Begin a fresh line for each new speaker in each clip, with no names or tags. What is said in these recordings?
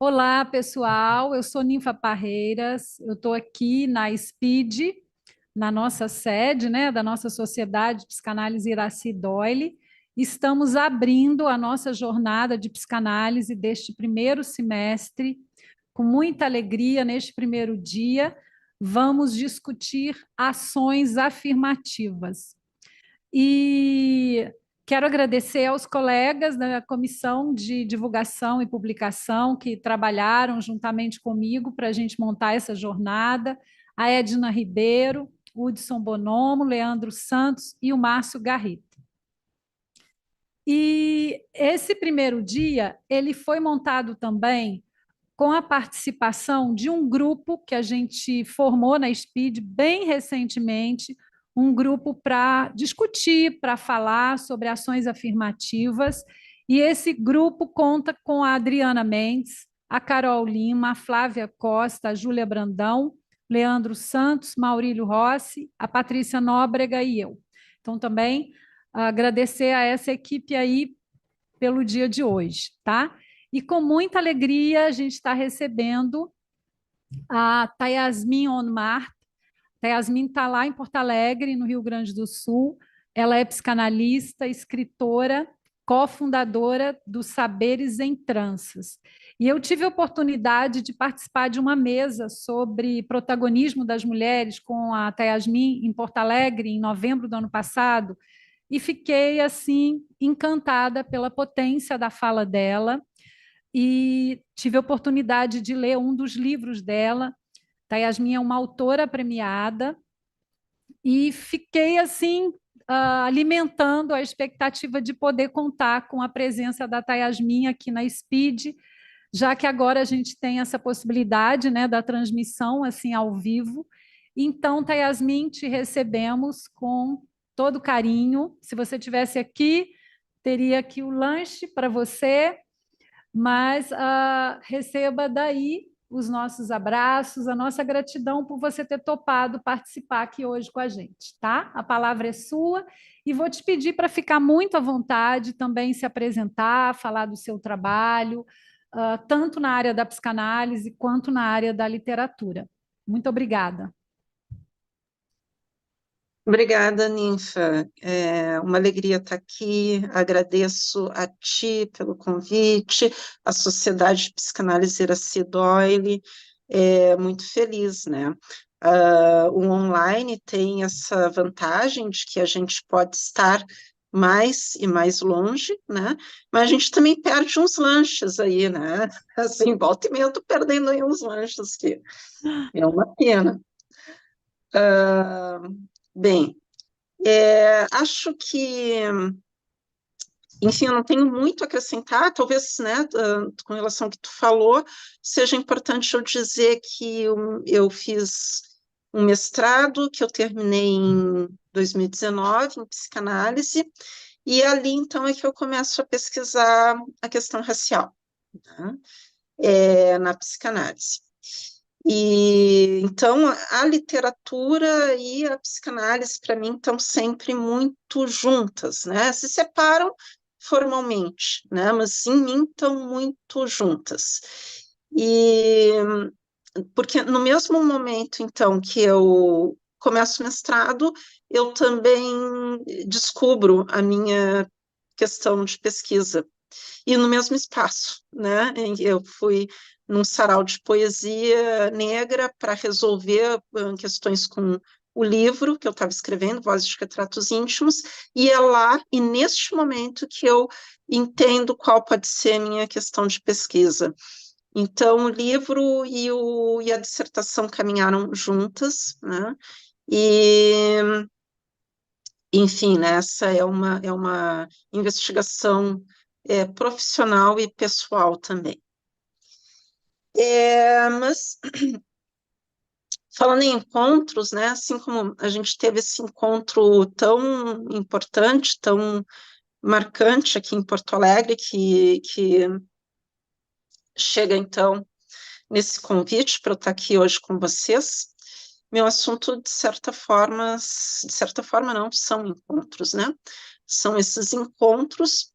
Olá, pessoal. Eu sou Ninfa Parreiras. Eu estou aqui na SPID, na nossa sede, né, da nossa Sociedade de Psicanálise Iraci Doyle. Estamos abrindo a nossa jornada de psicanálise deste primeiro semestre. Com muita alegria, neste primeiro dia, vamos discutir ações afirmativas. E quero agradecer aos colegas da Comissão de Divulgação e Publicação que trabalharam juntamente comigo para a gente montar essa jornada, a Edna Ribeiro, Hudson Bonomo, Leandro Santos e o Márcio Garrito. E esse primeiro dia, ele foi montado também com a participação de um grupo que a gente formou na SPID bem recentemente, um grupo para discutir, para falar sobre ações afirmativas. E esse grupo conta com a Adriana Mendes, a Carol Lima, a Flávia Costa, a Júlia Brandão, Leandro Santos, Maurílio Rossi, a Patrícia Nóbrega e eu. Então, também agradecer a essa equipe aí pelo dia de hoje, tá? E com muita alegria a gente está recebendo a Tayasmin Onmar. Tayasmin está lá em Porto Alegre, no Rio Grande do Sul. Ela é psicanalista, escritora, cofundadora do Saberes em Tranças. E eu tive a oportunidade de participar de uma mesa sobre protagonismo das mulheres com a Tayasmin em Porto Alegre, em novembro do ano passado, e fiquei assim encantada pela potência da fala dela e tive a oportunidade de ler um dos livros dela. Yasmin é uma autora premiada e fiquei assim alimentando a expectativa de poder contar com a presença da Yasmin aqui na SPID, já que agora a gente tem essa possibilidade, né, da transmissão assim ao vivo. Então, Yasmin, te recebemos com todo carinho. Se você tivesse aqui, teria aqui o lanche para você, mas receba daí os nossos abraços, a nossa gratidão por você ter topado participar aqui hoje com a gente, tá? A palavra é sua e vou te pedir para ficar muito à vontade, também se apresentar, falar do seu trabalho, tanto na área da psicanálise quanto na área da literatura. Muito obrigada.
Obrigada, Ninfa. É uma alegria estar aqui. Agradeço a ti pelo convite, a Sociedade de Psicanálise Iraci Doyle. É muito feliz, né? O online tem essa vantagem de que a gente pode estar mais e mais longe, né? Mas a gente também perde uns lanches aí, né? Assim, volta e meia eu tô perdendo aí uns lanches que é uma pena. Bem, acho que, enfim, eu não tenho muito a acrescentar, talvez, né, com relação ao que tu falou, seja importante eu dizer que eu fiz um mestrado que eu terminei em 2019 em psicanálise, e ali, então, é que eu começo a pesquisar a questão racial, né, na psicanálise. E então a literatura e a psicanálise para mim estão sempre muito juntas, né? Se separam formalmente, né? Mas em mim estão muito juntas. E porque no mesmo momento então que eu começo o mestrado, eu também descubro a minha questão de pesquisa e no mesmo espaço, né? Eu fui num sarau de poesia negra para resolver questões com o livro que eu estava escrevendo, Vozes de Retratos Íntimos, e é lá, e neste momento, que eu entendo qual pode ser a minha questão de pesquisa. Então, o livro e a dissertação caminharam juntas, né? E, enfim, né, essa é uma investigação profissional e pessoal também. Mas, falando em encontros, né, assim como a gente teve esse encontro tão importante, tão marcante aqui em Porto Alegre, que chega, então, nesse convite para eu estar aqui hoje com vocês, meu assunto, de certa forma não, são encontros, né? São esses encontros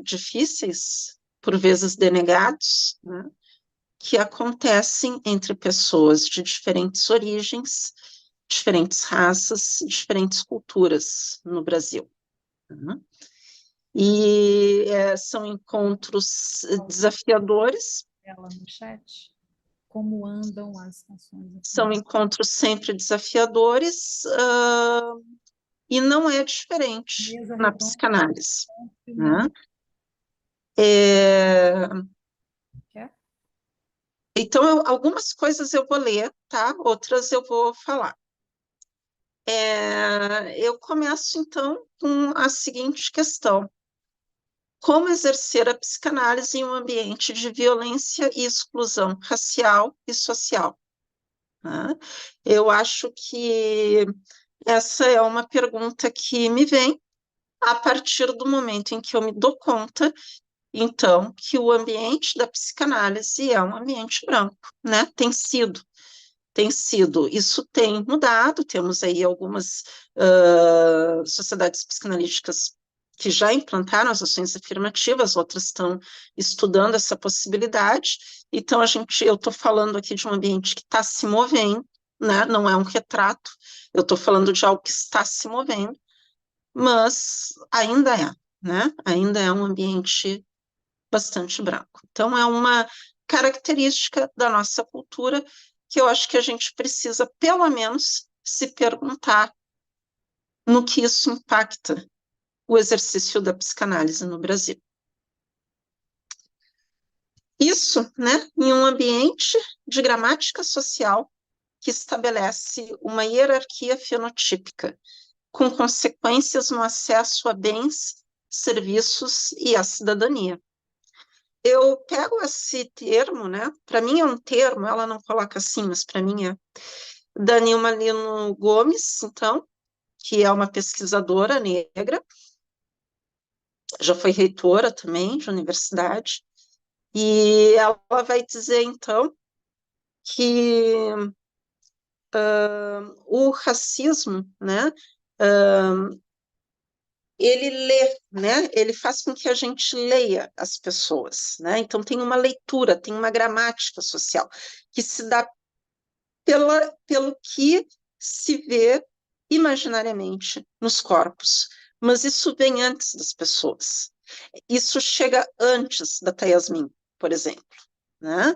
difíceis, por vezes denegados, né, que acontecem entre pessoas de diferentes origens, diferentes raças, diferentes culturas no Brasil. Né? E são encontros desafiadores.
Ela no chat, como andam as ações.
São encontros sempre desafiadores, e não é diferente na psicanálise. Né? Então, algumas coisas eu vou ler, tá? Outras eu vou falar. Eu começo, então, com a seguinte questão. Como exercer a psicanálise em um ambiente de violência e exclusão racial e social? Né? Eu acho que essa é uma pergunta que me vem a partir do momento em que eu me dou conta, então, que o ambiente da psicanálise é um ambiente branco, né? Tem sido. Isso tem mudado, temos aí algumas sociedades psicanalíticas que já implantaram as ações afirmativas, outras estão estudando essa possibilidade. Então, eu estou falando aqui de um ambiente que está se movendo, né? Não é um retrato, eu estou falando de algo que está se movendo, mas ainda é, né? Ainda é um ambiente bastante branco. Então, é uma característica da nossa cultura que eu acho que a gente precisa, pelo menos, se perguntar no que isso impacta o exercício da psicanálise no Brasil. Isso, né, em um ambiente de gramática social que estabelece uma hierarquia fenotípica, com consequências no acesso a bens, serviços e à cidadania. Eu pego esse termo, né? Para mim é um termo, ela não coloca assim, mas para mim é da Nilma Lino Gomes, então, que é uma pesquisadora negra, já foi reitora também de universidade, e ela vai dizer, então, que o racismo, né, ele lê, né, ele faz com que a gente leia as pessoas, né, então tem uma leitura, tem uma gramática social, que se dá pelo que se vê imaginariamente nos corpos, mas isso vem antes das pessoas. Isso chega antes da Yasmin, por exemplo, né?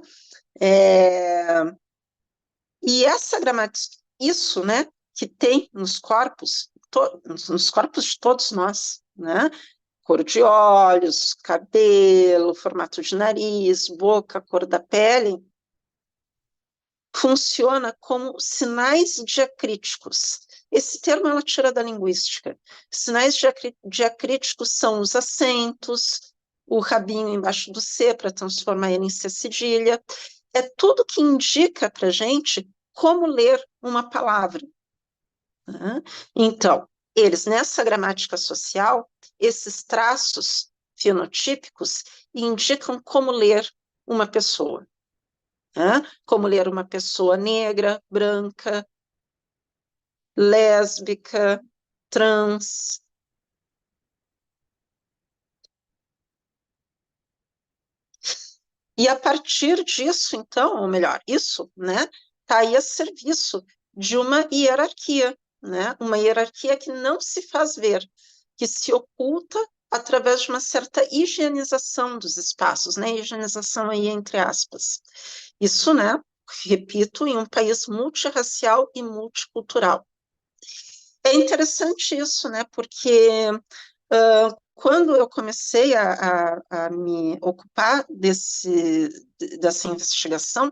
E essa gramática, isso, né, que tem nos corpos, nos corpos de todos nós, né? Cor de olhos, cabelo, formato de nariz, boca, cor da pele, funciona como sinais diacríticos. Esse termo ela tira da linguística. Sinais diacríticos são os acentos, o rabinho embaixo do C para transformar ele em C cedilha. É tudo que indica para a gente como ler uma palavra. Né? Então, eles, nessa gramática social, esses traços fenotípicos indicam como ler uma pessoa. Né? Como ler uma pessoa negra, branca, lésbica, trans. E a partir disso, então, ou melhor, isso, né, está aí a serviço de uma hierarquia, né? Uma hierarquia que não se faz ver, que se oculta através de uma certa higienização dos espaços, né? Higienização aí entre aspas. Isso, né, repito, em um país multirracial e multicultural. É interessante isso, né? Porque quando eu comecei a me ocupar dessa investigação,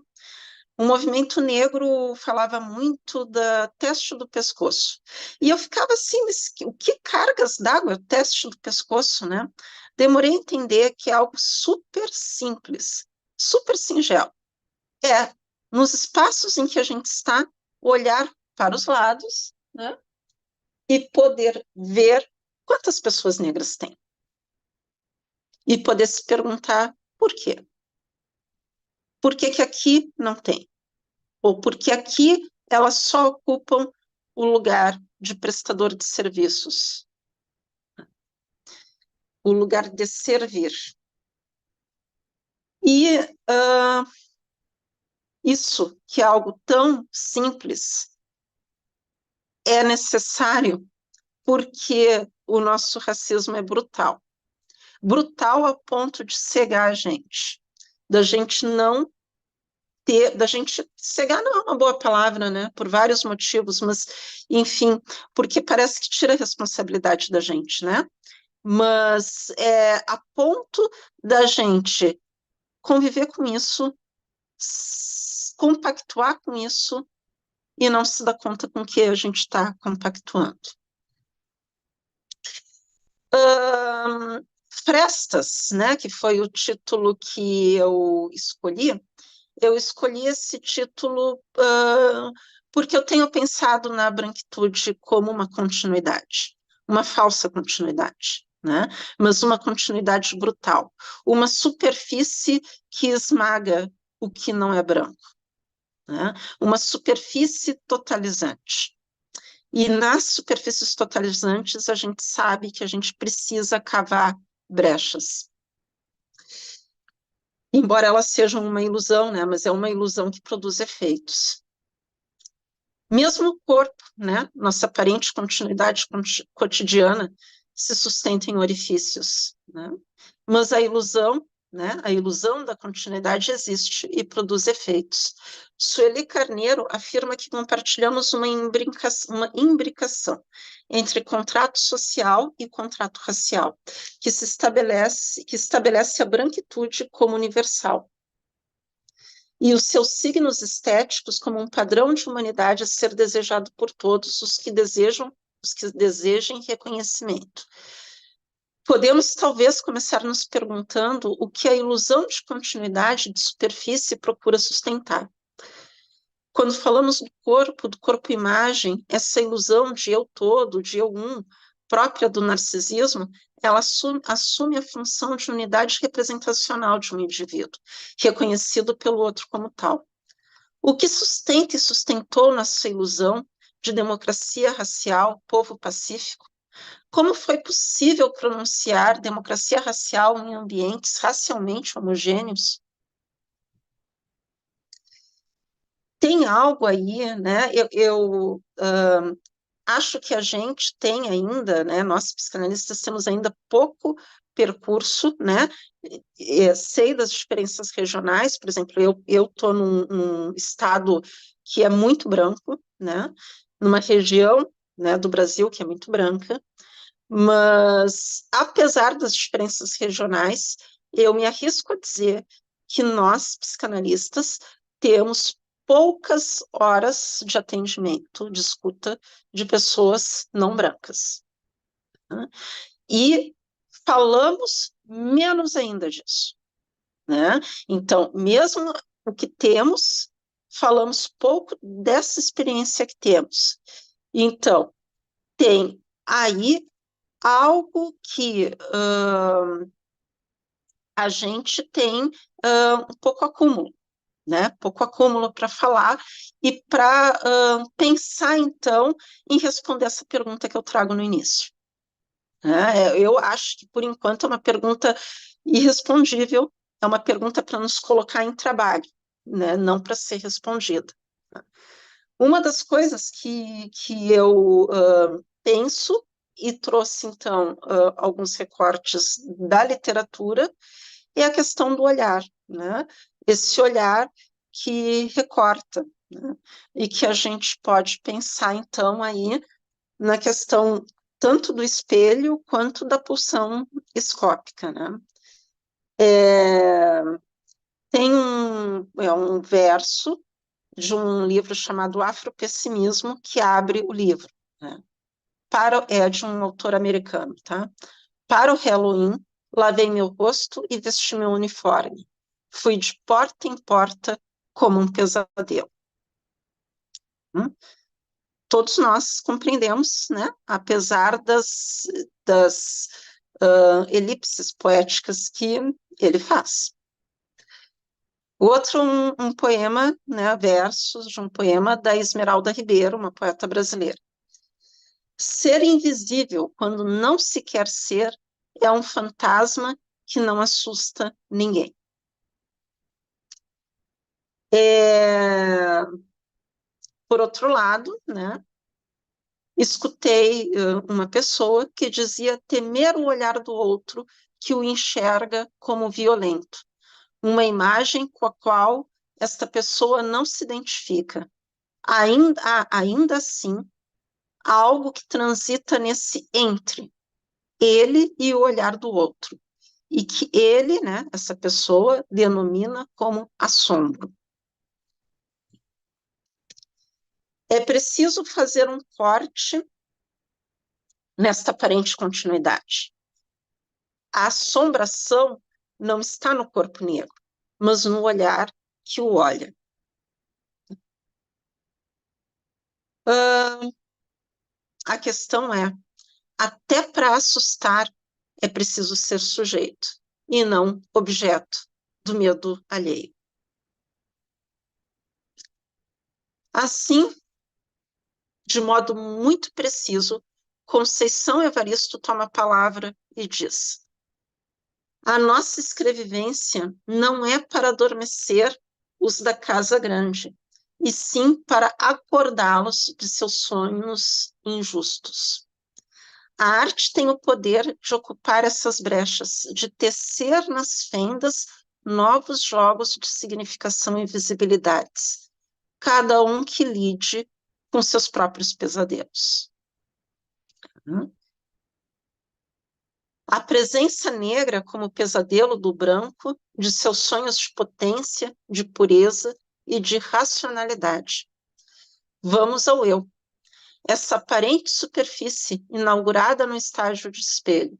o movimento negro falava muito da teste do pescoço. E eu ficava assim, o que cargas d'água é o teste do pescoço, né? Demorei a entender que é algo super simples, super singelo. Nos espaços em que a gente está, olhar para os lados, né? E poder ver quantas pessoas negras tem. E poder se perguntar por quê? Por que que aqui não tem? Ou por que aqui elas só ocupam o lugar de prestador de serviços? O lugar de servir. E isso, que é algo tão simples, é necessário porque o nosso racismo é brutal. Brutal a ponto de cegar a gente, da gente não ter, da gente cegar não é uma boa palavra, né? Por vários motivos, mas, enfim, porque parece que tira a responsabilidade da gente, né? Mas é a ponto da gente conviver com isso, compactuar com isso e não se dar conta com que a gente está compactuando. Frestas, né, que foi o título que eu escolhi esse título porque eu tenho pensado na branquitude como uma continuidade, uma falsa continuidade, né? Mas uma continuidade brutal, uma superfície que esmaga o que não é branco, né? Uma superfície totalizante. E nas superfícies totalizantes, a gente sabe que a gente precisa cavar brechas. Embora elas sejam uma ilusão, né? Mas é uma ilusão que produz efeitos. Mesmo o corpo, né? Nossa aparente continuidade cotidiana se sustenta em orifícios, né? Mas a ilusão, né? A ilusão da continuidade existe e produz efeitos. Sueli Carneiro afirma que compartilhamos uma imbricação entre contrato social e contrato racial, que estabelece a branquitude como universal e os seus signos estéticos como um padrão de humanidade a ser desejado por todos os que desejem reconhecimento. Podemos talvez começar nos perguntando o que a ilusão de continuidade de superfície procura sustentar. Quando falamos do corpo-imagem, essa ilusão de eu todo, de eu própria do narcisismo, ela assume a função de unidade representacional de um indivíduo, reconhecido pelo outro como tal. O que sustenta e sustentou nossa ilusão de democracia racial, povo pacífico? Como foi possível pronunciar democracia racial em ambientes racialmente homogêneos? Tem algo aí, né? Acho que a gente tem ainda, né? Nós psicanalistas temos ainda pouco percurso, né? Sei das diferenças regionais, por exemplo, eu estou num estado que é muito branco, né? Numa região, né, do Brasil que é muito branca, mas apesar das diferenças regionais, eu me arrisco a dizer que nós, psicanalistas, temos poucas horas de atendimento, de escuta de pessoas não brancas, né? E falamos menos ainda disso, né? Então, mesmo o que temos, falamos pouco dessa experiência que temos. Então, tem aí algo que a gente tem um pouco acúmulo, né? Pouco acúmulo para falar e para pensar, então, em responder essa pergunta que eu trago no início, né? Eu acho que, por enquanto, é uma pergunta irrespondível, é uma pergunta para nos colocar em trabalho, né? Não para ser respondida. Uma das coisas que eu penso e trouxe, então, alguns recortes da literatura é a questão do olhar, né? Esse olhar que recorta, né? E que a gente pode pensar, então, aí na questão tanto do espelho quanto da pulsão escópica, né? Tem um verso de um livro chamado Afropessimismo que abre o livro, né? É de um autor americano, tá? Para o Halloween, lavei meu rosto e vesti meu uniforme. Fui de porta em porta como um pesadelo. Todos nós compreendemos, né? Apesar das elipses poéticas que ele faz. Outro, um poema, né, versos de um poema da Esmeralda Ribeiro, uma poeta brasileira. Ser invisível quando não se quer ser é um fantasma que não assusta ninguém. Por outro lado, né, escutei uma pessoa que dizia temer o olhar do outro que o enxerga como violento, uma imagem com a qual esta pessoa não se identifica. Ainda assim, há algo que transita nesse entre ele e o olhar do outro, e que ele, né, essa pessoa, denomina como assombro. É preciso fazer um corte nesta aparente continuidade. A assombração não está no corpo negro, mas no olhar que o olha. A questão é, até para assustar é preciso ser sujeito e não objeto do medo alheio. Assim, de modo muito preciso, Conceição Evaristo toma a palavra e diz: a nossa escrevivência não é para adormecer os da casa grande, e sim para acordá-los de seus sonhos injustos. A arte tem o poder de ocupar essas brechas, de tecer nas fendas novos jogos de significação e visibilidades, cada um que lide com seus próprios pesadelos. A presença negra como pesadelo do branco, de seus sonhos de potência, de pureza e de racionalidade. Vamos ao eu. Essa aparente superfície inaugurada no estágio de espelho,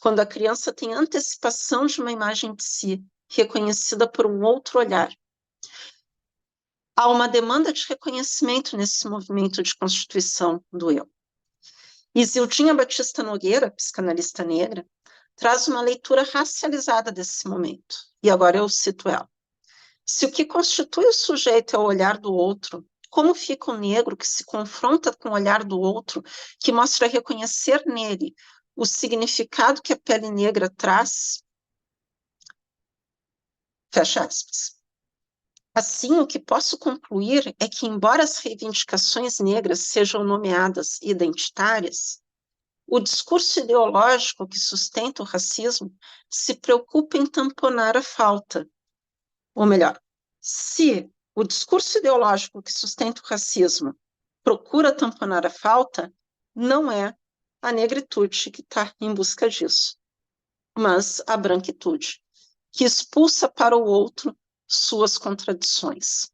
quando a criança tem antecipação de uma imagem de si, reconhecida por um outro olhar. Há uma demanda de reconhecimento nesse movimento de constituição do eu. Isildinha Batista Nogueira, psicanalista negra, traz uma leitura racializada desse momento. E agora eu cito ela. Se o que constitui o sujeito é o olhar do outro, como fica o negro que se confronta com o olhar do outro, que mostra reconhecer nele o significado que a pele negra traz? Fecha aspas. Assim, o que posso concluir é que, embora as reivindicações negras sejam nomeadas identitárias, o discurso ideológico que sustenta o racismo se preocupa em tamponar a falta. Ou melhor, se o discurso ideológico que sustenta o racismo procura tamponar a falta, não é a negritude que está em busca disso, mas a branquitude, que expulsa para o outro suas contradições.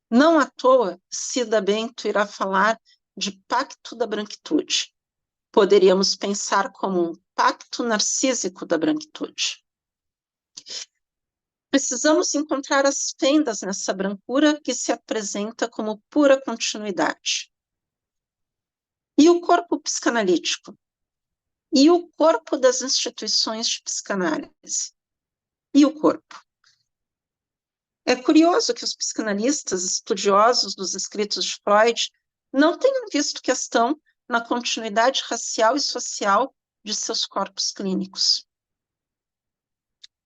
Não à toa, Cida Bento irá falar de pacto da branquitude. Poderíamos pensar como um pacto narcísico da branquitude. Precisamos encontrar as fendas nessa brancura que se apresenta como pura continuidade. E o corpo psicanalítico? E o corpo das instituições de psicanálise? E o corpo? É curioso que os psicanalistas estudiosos dos escritos de Freud não tenham visto questão na continuidade racial e social de seus corpos clínicos.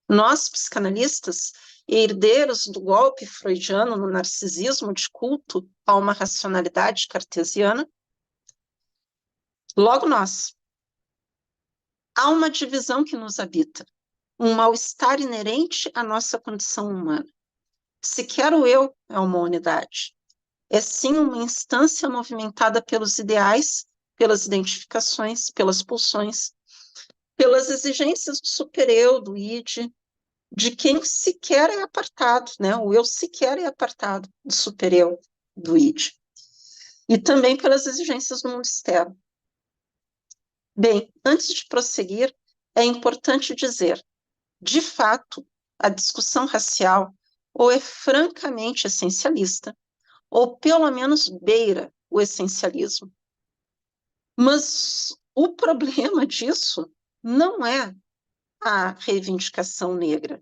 Nós, psicanalistas, herdeiros do golpe freudiano no narcisismo de culto a uma racionalidade cartesiana, logo nós. Há uma divisão que nos habita, um mal-estar inerente à nossa condição humana. Sequer o eu é uma unidade. É sim uma instância movimentada pelos ideais, pelas identificações, pelas pulsões, pelas exigências do supereu, do id, de quem sequer é apartado, né? O eu sequer é apartado do supereu, do id. E também pelas exigências do mundo externo. Bem, antes de prosseguir, é importante dizer, de fato, a discussão racial ou é francamente essencialista, ou pelo menos beira o essencialismo. Mas o problema disso não é a reivindicação negra.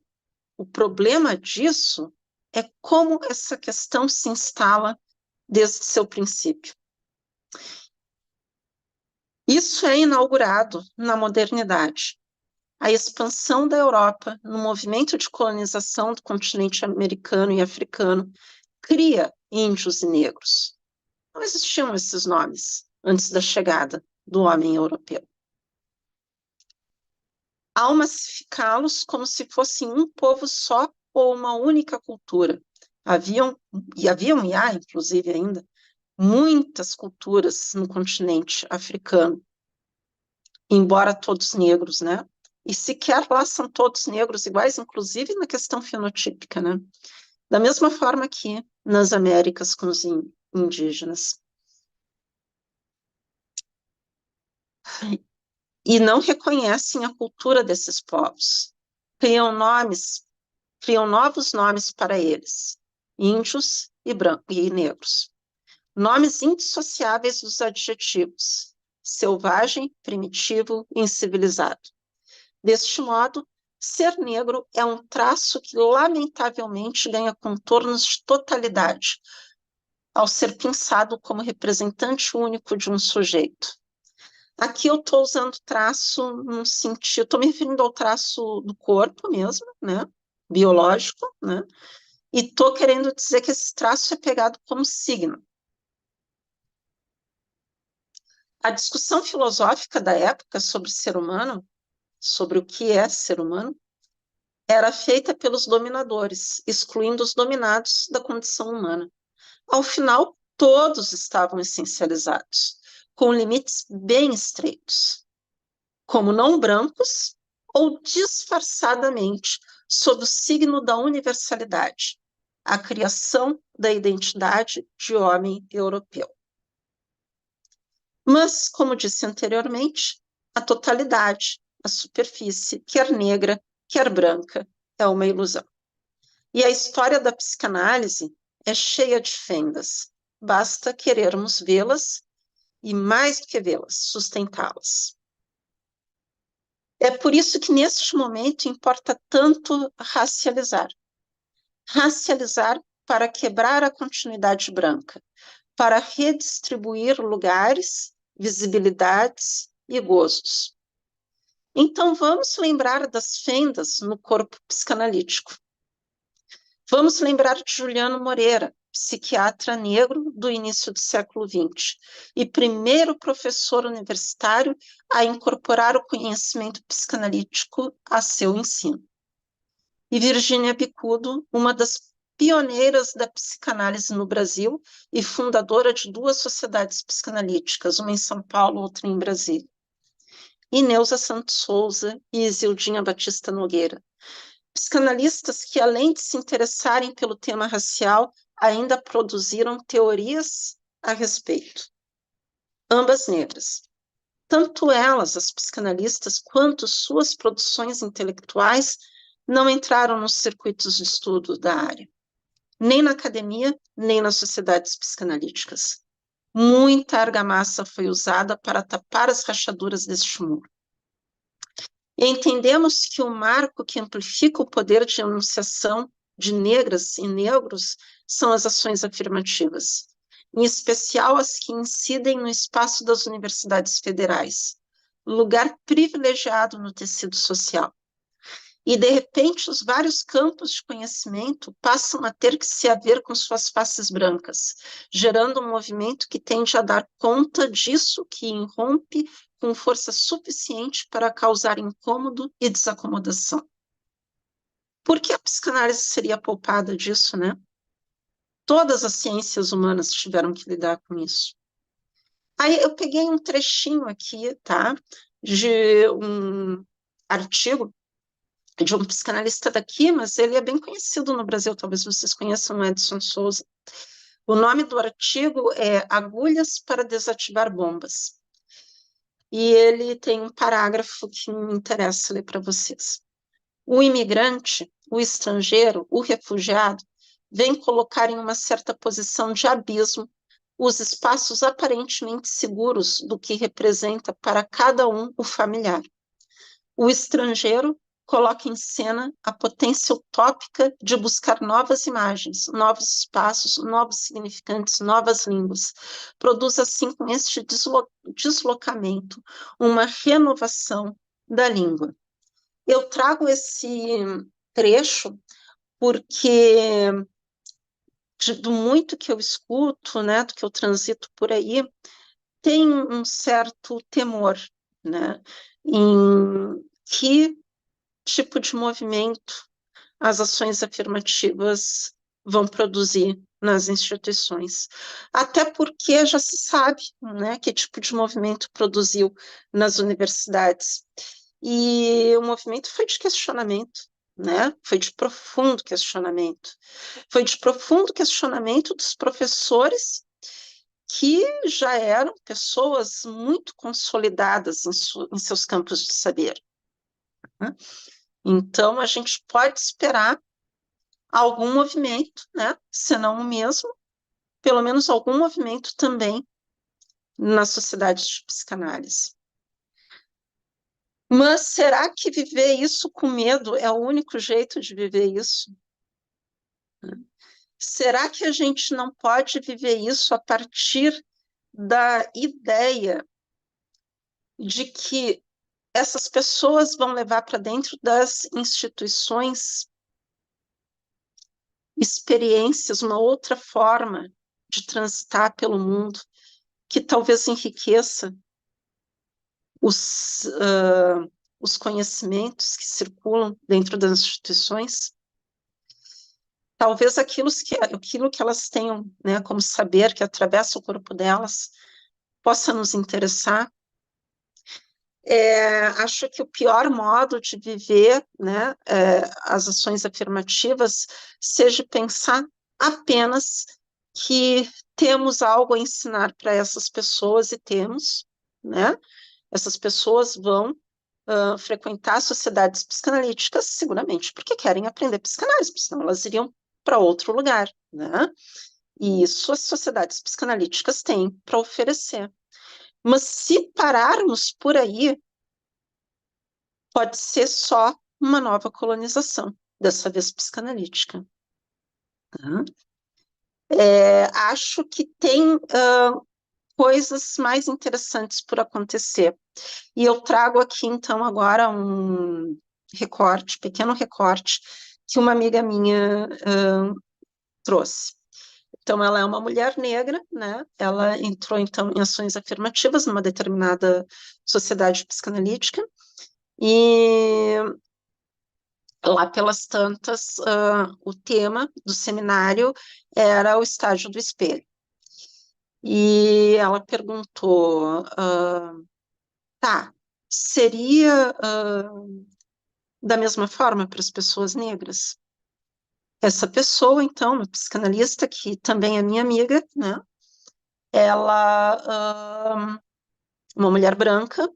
O problema disso é como essa questão se instala desde seu princípio. Isso é inaugurado na modernidade, a expansão da Europa no movimento de colonização do continente americano e africano cria índios e negros. Não existiam esses nomes antes da chegada do homem europeu. Ao massificá-los como se fossem um povo só ou uma única cultura. Haviam e há, inclusive ainda, muitas culturas no continente africano, embora todos negros, né? E sequer lá são todos negros iguais, inclusive na questão fenotípica, né? Da mesma forma que nas Américas com os indígenas. E não reconhecem a cultura desses povos. Criam novos nomes para eles, índios e negros. Nomes indissociáveis dos adjetivos, selvagem, primitivo, incivilizado. Deste modo, ser negro é um traço que, lamentavelmente, ganha contornos de totalidade, ao ser pensado como representante único de um sujeito. Aqui eu estou usando traço num sentido, estou me referindo ao traço do corpo mesmo, né? Biológico, né? E estou querendo dizer que esse traço é pegado como signo. A discussão filosófica da época sobre ser humano, sobre o que é ser humano, era feita pelos dominadores, excluindo os dominados da condição humana. Ao final, todos estavam essencializados, com limites bem estreitos, como não brancos ou disfarçadamente sob o signo da universalidade, a criação da identidade de homem europeu. Mas, como disse anteriormente, a totalidade, a superfície, quer negra, quer branca, é uma ilusão. E a história da psicanálise é cheia de fendas. Basta querermos vê-las e, mais do que vê-las, sustentá-las. É por isso que, neste momento, importa tanto racializar. Racializar para quebrar a continuidade branca, para redistribuir lugares, visibilidades e gozos. Então, vamos lembrar das fendas no corpo psicanalítico. Vamos lembrar de Juliano Moreira, psiquiatra negro do início do século XX e primeiro professor universitário a incorporar o conhecimento psicanalítico a seu ensino. E Virginia Bicudo, uma das pioneiras da psicanálise no Brasil e fundadora de duas sociedades psicanalíticas, uma em São Paulo, outra em Brasília. E Neuza Santos Souza e Isildinha Batista Nogueira, psicanalistas que, além de se interessarem pelo tema racial, ainda produziram teorias a respeito. Ambas negras. Tanto elas, as psicanalistas, quanto suas produções intelectuais não entraram nos circuitos de estudo da área, nem na academia, nem nas sociedades psicanalíticas. Muita argamassa foi usada para tapar as rachaduras deste muro. E entendemos que o marco que amplifica o poder de enunciação de negras e negros são as ações afirmativas, em especial as que incidem no espaço das universidades federais, lugar privilegiado no tecido social. E, de repente, os vários campos de conhecimento passam a ter que se haver com suas faces brancas, gerando um movimento que tende a dar conta disso, que irrompe com força suficiente para causar incômodo e desacomodação. Por que a psicanálise seria poupada disso, né? Todas as ciências humanas tiveram que lidar com isso. Aí eu peguei um trechinho aqui, tá? De um artigo de um psicanalista daqui, mas ele é bem conhecido no Brasil, talvez vocês conheçam o Edson Souza. O nome do artigo é Agulhas para Desativar Bombas. E ele tem um parágrafo que me interessa ler para vocês. O imigrante, o estrangeiro, o refugiado, vem colocar em uma certa posição de abismo os espaços aparentemente seguros do que representa para cada um o familiar. O estrangeiro coloca em cena a potência utópica de buscar novas imagens, novos espaços, novos significantes, novas línguas. Produz, assim, com este deslocamento, uma renovação da língua. Eu trago esse trecho porque do muito que eu escuto, né, do que eu transito por aí, tem um certo temor, né, em que tipo de movimento as ações afirmativas vão produzir nas instituições. Até porque já se sabe, né, que tipo de movimento produziu nas universidades. E o movimento foi de questionamento, né? Foi de profundo questionamento. Foi de profundo questionamento dos professores que já eram pessoas muito consolidadas em seus campos de saber, né? Então, a gente pode esperar algum movimento, né? Se não o mesmo, pelo menos algum movimento também na sociedade de psicanálise. Mas será que viver isso com medo é o único jeito de viver isso? Será que a gente não pode viver isso a partir da ideia de que essas pessoas vão levar para dentro das instituições experiências, uma outra forma de transitar pelo mundo, que talvez enriqueça os, os conhecimentos que circulam dentro das instituições? Talvez aquilo que elas tenham, né, como saber que atravessa o corpo delas possa nos interessar. Acho que o pior modo de viver, né, as ações afirmativas seja pensar apenas que temos algo a ensinar para essas pessoas e temos, né? Essas pessoas vão frequentar sociedades psicanalíticas seguramente porque querem aprender psicanálise, porque senão elas iriam para outro lugar, né? E isso as sociedades psicanalíticas têm para oferecer. Mas se pararmos por aí, pode ser só uma nova colonização, dessa vez psicanalítica. Tá? Acho que tem coisas mais interessantes por acontecer. E eu trago aqui, então, agora um recorte, pequeno recorte, que uma amiga minha trouxe. Então, ela é uma mulher negra, né? Ela entrou, então, em ações afirmativas numa determinada sociedade psicanalítica, e lá pelas tantas, o tema do seminário era o estágio do espelho. E ela perguntou, tá, seria da mesma forma para as pessoas negras? Essa pessoa, então, uma psicanalista que também é minha amiga, né? Ela, uma mulher branca,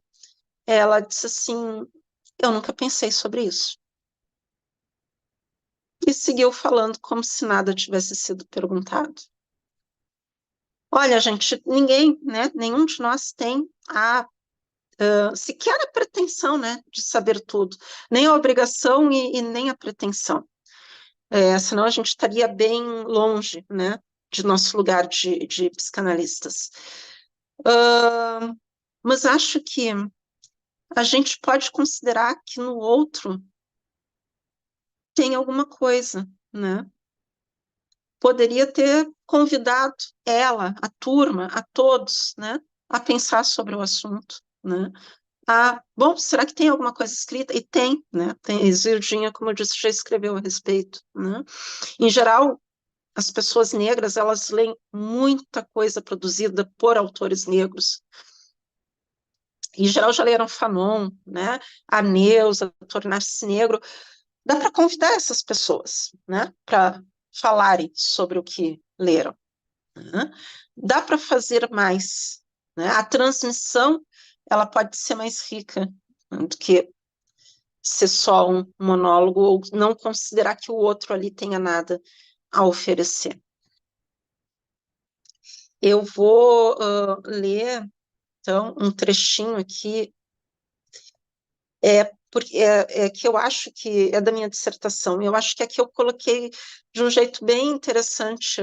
ela disse assim, eu nunca pensei sobre isso. E seguiu falando como se nada tivesse sido perguntado. Olha, gente, ninguém, né, nenhum de nós tem sequer a pretensão, né, de saber tudo, nem a obrigação e nem a pretensão. Senão a gente estaria bem longe, né, de nosso lugar de psicanalistas. Mas acho que a gente pode considerar que no outro tem alguma coisa, né? Poderia ter convidado ela, a turma, a todos, né, a pensar sobre o assunto, né? Bom, será que tem alguma coisa escrita? E tem, né? Tem, Virginia, como eu disse, já escreveu a respeito, né? Em geral, as pessoas negras, elas leem muita coisa produzida por autores negros. Em geral, já leram Fanon, né? A Neuza, Tornar-se Negro. Dá para convidar essas pessoas, né? Para falarem sobre o que leram. Né? Dá para fazer mais, né? A transmissão, ela pode ser mais rica, né, do que ser só um monólogo ou não considerar que o outro ali tenha nada a oferecer. Eu vou ler, então, um trechinho aqui, porque que eu acho que é da minha dissertação. Eu acho que aqui eu coloquei de um jeito bem interessante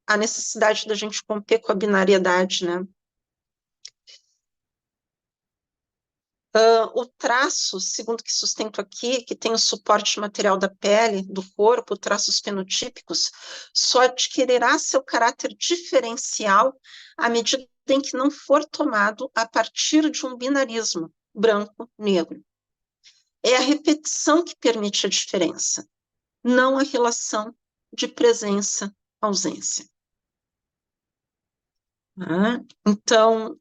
a necessidade da gente romper com a binariedade, né? O traço, segundo o que sustento aqui, que tem o suporte material da pele, do corpo, traços fenotípicos, só adquirirá seu caráter diferencial à medida em que não for tomado a partir de um binarismo branco-negro. É a repetição que permite a diferença, não a relação de presença-ausência. Então,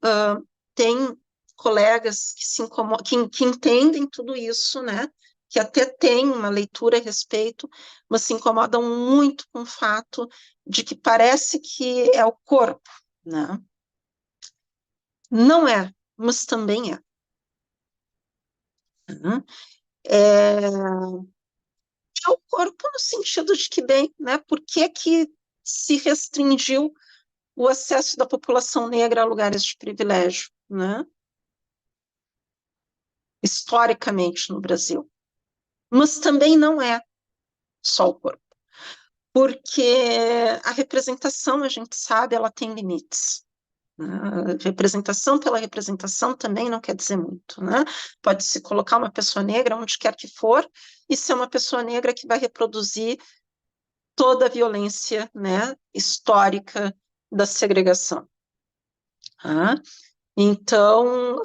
tem colegas que entendem tudo isso, né? Que até têm uma leitura a respeito, mas se incomodam muito com o fato de que parece que é o corpo, né? Não é, mas também é. É o corpo no sentido de que, bem, né? Por que se restringiu o acesso da população negra a lugares de privilégio, né? Historicamente no Brasil. Mas também não é só o corpo, porque a representação, a gente sabe, ela tem limites. A representação pela representação também não quer dizer muito, né? Pode-se colocar uma pessoa negra onde quer que for e ser uma pessoa negra que vai reproduzir toda a violência, né, histórica da segregação. Então,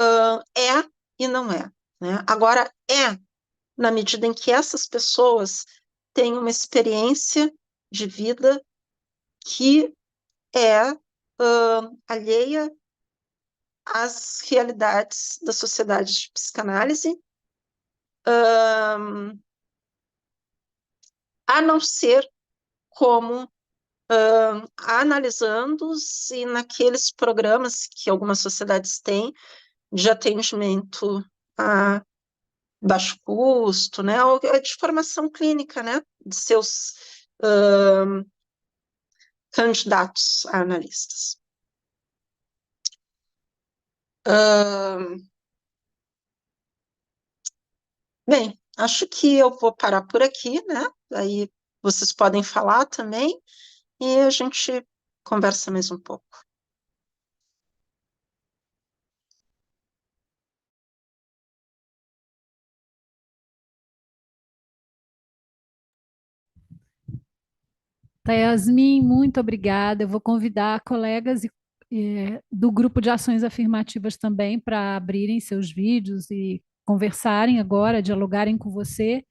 é e não é, né? Agora, é na medida em que essas pessoas têm uma experiência de vida que é alheia às realidades da sociedade de psicanálise, a não ser como analisando-se naqueles programas que algumas sociedades têm de atendimento a baixo custo, né, ou de formação clínica, né, de seus candidatos a analistas. Bem, acho que eu vou parar por aqui, né? Aí vocês podem falar também e a gente conversa mais um pouco.
Tá, Yasmin, muito obrigada. Eu vou convidar colegas do grupo de ações afirmativas também para abrirem seus vídeos e conversarem agora, dialogarem com você.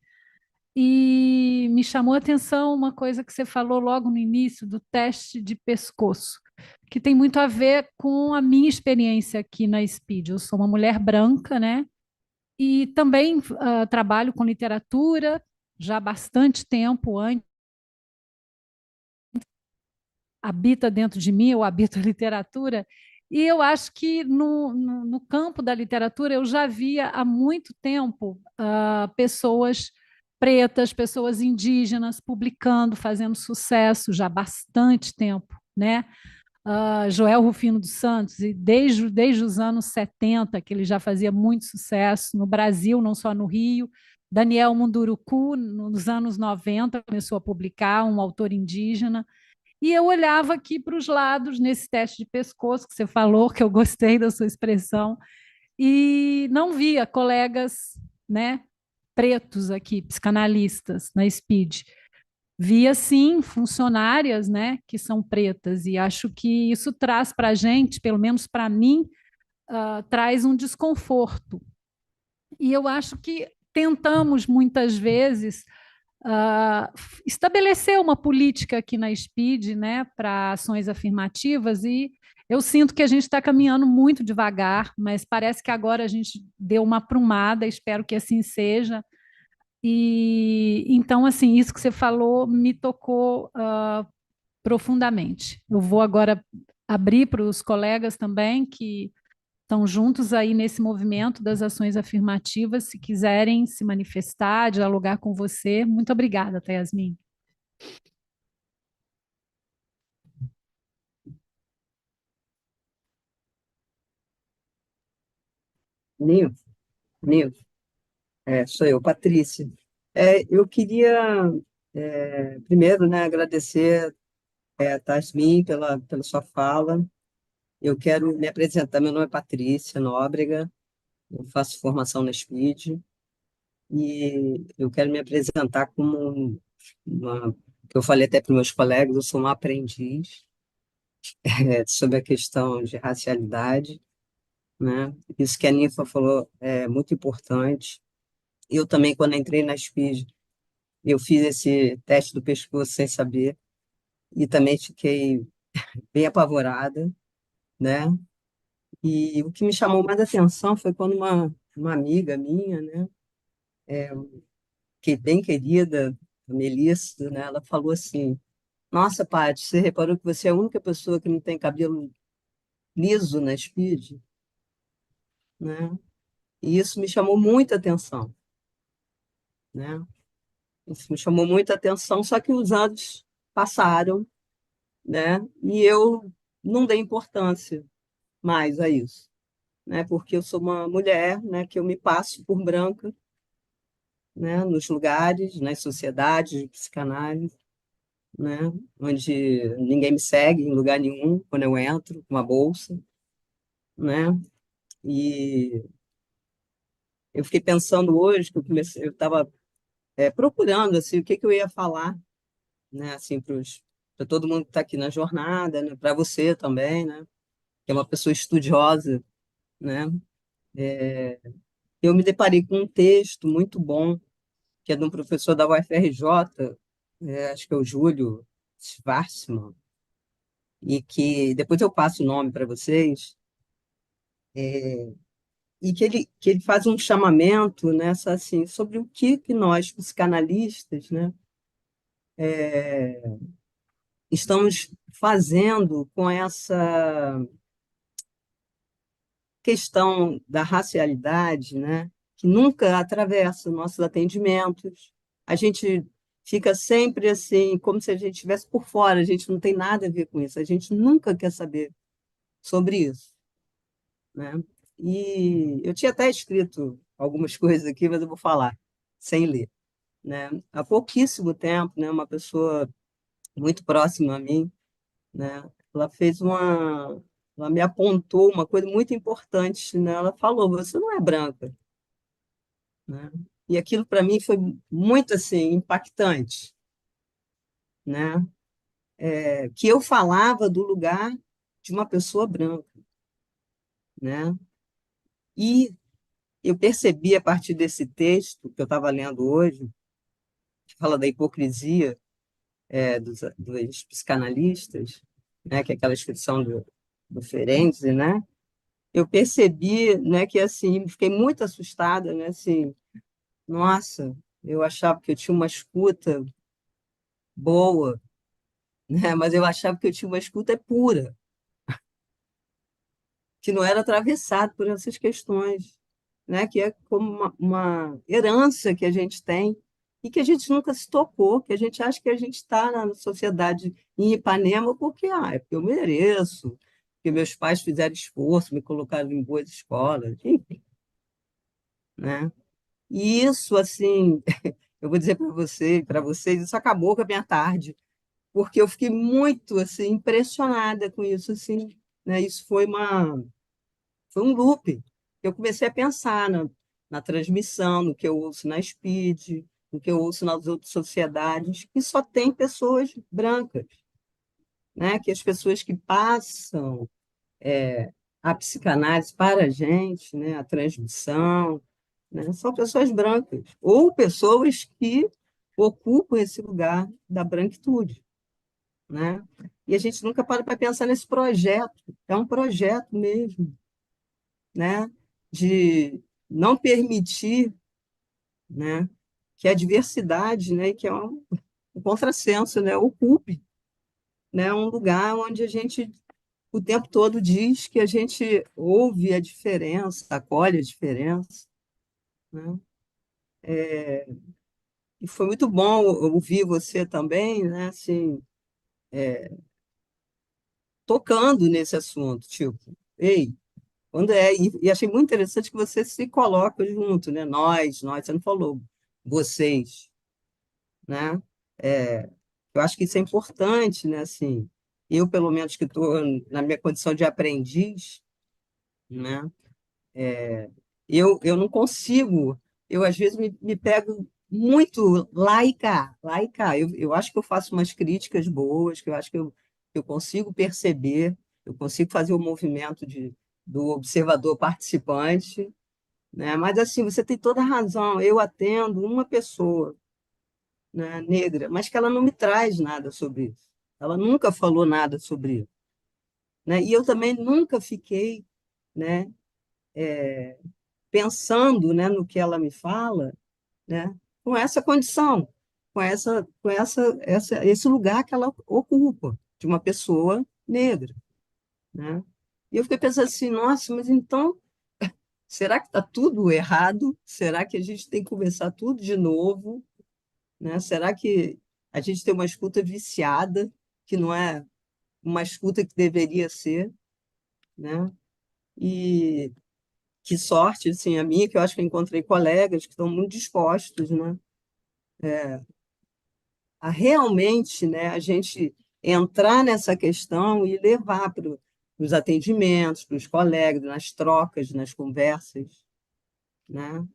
E me chamou a atenção uma coisa que você falou logo no início do teste de pescoço, que tem muito a ver com a minha experiência aqui na SPID. Eu sou uma mulher branca, né? E também trabalho com literatura já há bastante tempo, antes habita dentro de mim, eu habito a literatura, e eu acho que no campo da literatura eu já via há muito tempo pessoas pretas, pessoas indígenas publicando, fazendo sucesso já há bastante tempo, né? Joel Rufino dos Santos, e desde os anos 70, que ele já fazia muito sucesso no Brasil, não só no Rio. Daniel Munduruku, nos anos 90, começou a publicar, um autor indígena. E eu olhava aqui para os lados, nesse teste de pescoço que você falou, que eu gostei da sua expressão, e não via colegas, né, pretos aqui, psicanalistas na SPID. Via, sim, funcionárias, né, que são pretas, e acho que isso traz para a gente, pelo menos para mim, traz um desconforto. E eu acho que tentamos, muitas vezes, estabelecer uma política aqui na SPID, né, para ações afirmativas, e eu sinto que a gente está caminhando muito devagar, mas parece que agora a gente deu uma aprumada, espero que assim seja. E então, assim, isso que você falou me tocou profundamente. Eu vou agora abrir para os colegas também que estão juntos aí nesse movimento das ações afirmativas, se quiserem se manifestar, dialogar com você. Muito obrigada, tá, Yasmin.
Nil, Nil, sou eu, Patrícia. Eu queria, primeiro, né, agradecer a Tasmin pela sua fala. Eu quero me apresentar. Meu nome é Patrícia Nóbrega, eu faço formação na SPID e eu quero me apresentar como que eu falei até para os meus colegas, eu sou uma aprendiz sobre a questão de racialidade, né? Isso que a Ninfa falou é muito importante. Eu também, quando entrei na SPID, eu fiz esse teste do pescoço sem saber e também fiquei bem apavorada, né? E o que me chamou mais atenção foi quando uma amiga minha, né, que é bem querida, a Melissa, né, ela falou assim: Nossa, Paty, você reparou que você é a única pessoa que não tem cabelo liso na Speed, né? E isso me chamou muita atenção, né? Isso me chamou muita atenção, só que os anos passaram, né? E eu não dei importância mais a isso, né? Porque eu sou uma mulher, né? Que eu me passo por branca, né? Nos lugares, nas sociedades de psicanálise, né? Onde ninguém me segue em lugar nenhum quando eu entro com uma bolsa, né? E eu fiquei pensando hoje que eu estava procurando assim o que que eu ia falar, né? Assim para todo mundo que está aqui na jornada, né? Para você também, né? Que é uma pessoa estudiosa, né? Eu me deparei com um texto muito bom que é de um professor da UFRJ, acho que é o Júlio Schwarzman, e que depois eu passo o nome para vocês, e que ele faz um chamamento nessa assim sobre o que nós psicanalistas, né, estamos fazendo com essa questão da racialidade, né, que nunca atravessa nossos atendimentos. A gente fica sempre assim, como se a gente estivesse por fora, a gente não tem nada a ver com isso, a gente nunca quer saber sobre isso, né? E eu tinha até escrito algumas coisas aqui, mas eu vou falar sem ler, né? Há pouquíssimo tempo, né, uma pessoa muito próxima a mim, né, ela fez ela me apontou uma coisa muito importante, né? Ela falou: "Você não é branca", né? E aquilo para mim foi muito assim impactante, né? Que eu falava do lugar de uma pessoa branca, né? E eu percebi a partir desse texto que eu estava lendo hoje, que fala da hipocrisia dos psicanalistas, né, que é aquela inscrição do Ferenczi, né? Eu percebi, né, que assim, fiquei muito assustada, né, assim, nossa, eu achava que eu tinha uma escuta boa, né, mas eu achava que eu tinha uma escuta pura, que não era atravessado por essas questões, né, que é como uma herança que a gente tem e que a gente nunca se tocou, que a gente acha que a gente está na sociedade em Ipanema porque, é porque eu mereço, porque meus pais fizeram esforço, me colocaram em boas escolas, enfim, né? E isso, assim, eu vou dizer para você, para vocês, isso acabou com a minha tarde, porque eu fiquei muito, assim, impressionada com isso, assim, né? Isso foi um loop. Eu comecei a pensar na transmissão, no que eu ouço na Speed, no que eu ouço nas outras sociedades, que só tem pessoas brancas, né? Que as pessoas que passam a psicanálise para a gente, né? A transmissão, né? São pessoas brancas, ou pessoas que ocupam esse lugar da branquitude, né? E a gente nunca para pensar nesse projeto, é um projeto mesmo, né, de não permitir, né, que a diversidade, né, que é um contrassenso, né, ocupe, né, um lugar onde a gente o tempo todo diz que a gente ouve a diferença, acolhe a diferença, né? E foi muito bom ouvir você também, né, assim, tocando nesse assunto, tipo, ei, quando e achei muito interessante que você se coloca junto, né? Nós, você não falou vocês, né? É, eu acho que isso é importante, né? Assim, eu, pelo menos, que estou na minha condição de aprendiz, né? eu não consigo, eu às vezes me pego muito laica. Eu acho que eu faço umas críticas boas, que eu acho que eu consigo perceber, eu consigo fazer o movimento do observador participante, né? Mas assim, você tem toda a razão, eu atendo uma pessoa, né, negra, mas que ela não me traz nada sobre isso. Ela nunca falou nada sobre isso, né? E eu também nunca fiquei, né, pensando, né, no que ela me fala, né, com essa condição, esse lugar que ela ocupa, de uma pessoa negra, né? E eu fiquei pensando assim, nossa, mas então, será que está tudo errado? Será que a gente tem que começar tudo de novo? Né? Será que a gente tem uma escuta viciada, que não é uma escuta que deveria ser, né? E que sorte, assim, a minha, que eu acho que eu encontrei colegas que estão muito dispostos, né, a realmente, né, a gente entrar nessa questão e levar para os atendimentos, para os colegas, nas trocas, nas conversas, né?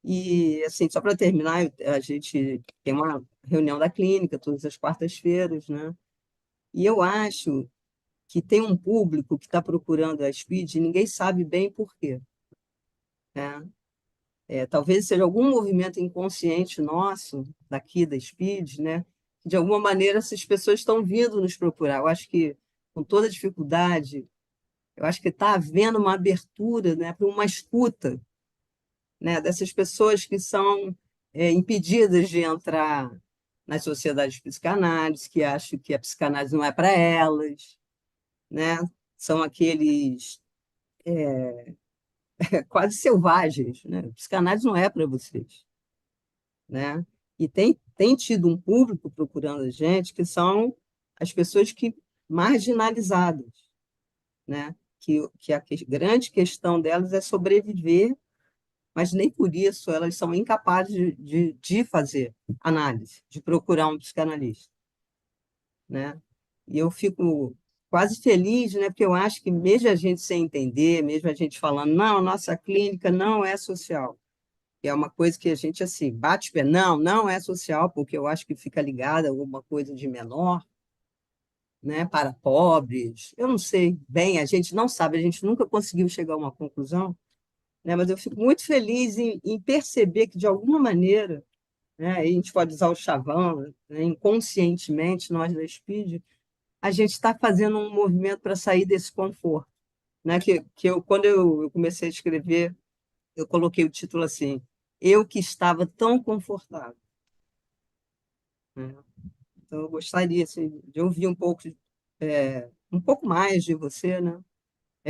E, assim, só para terminar, a gente tem uma reunião da clínica todas as quartas-feiras, né? E eu acho que tem um público que está procurando a SPID e ninguém sabe bem por quê, né? Talvez seja algum movimento inconsciente nosso, daqui da SPID, né? De alguma maneira essas pessoas estão vindo nos procurar. Eu acho que, com toda dificuldade, eu acho que está havendo uma abertura, né, para uma escuta, né, dessas pessoas que são impedidas de entrar nas sociedades de psicanálise, que acham que a psicanálise não é para elas, né? São aqueles quase selvagens, né? A psicanálise não é para vocês, né? E tem tido um público procurando a gente que são as pessoas que marginalizadas, né? Que a grande questão delas é sobreviver, mas nem por isso elas são incapazes de fazer análise, de procurar um psicanalista, né? E eu fico quase feliz, né? Porque eu acho que mesmo a gente sem entender, mesmo a gente falando, não, nossa clínica não é social, que é uma coisa que a gente, assim, bate o pé, não é social, porque eu acho que fica ligada a alguma coisa de menor, né, para pobres. Eu não sei bem, a gente não sabe, a gente nunca conseguiu chegar a uma conclusão, né, mas eu fico muito feliz em perceber que, de alguma maneira, né, a gente pode usar o chavão, né, inconscientemente, nós da SPID, a gente está fazendo um movimento para sair desse conforto. Né, quando eu comecei a escrever, eu coloquei o título assim, Eu que estava tão confortável. Né? Então, eu gostaria assim, de ouvir um pouco mais de você, né?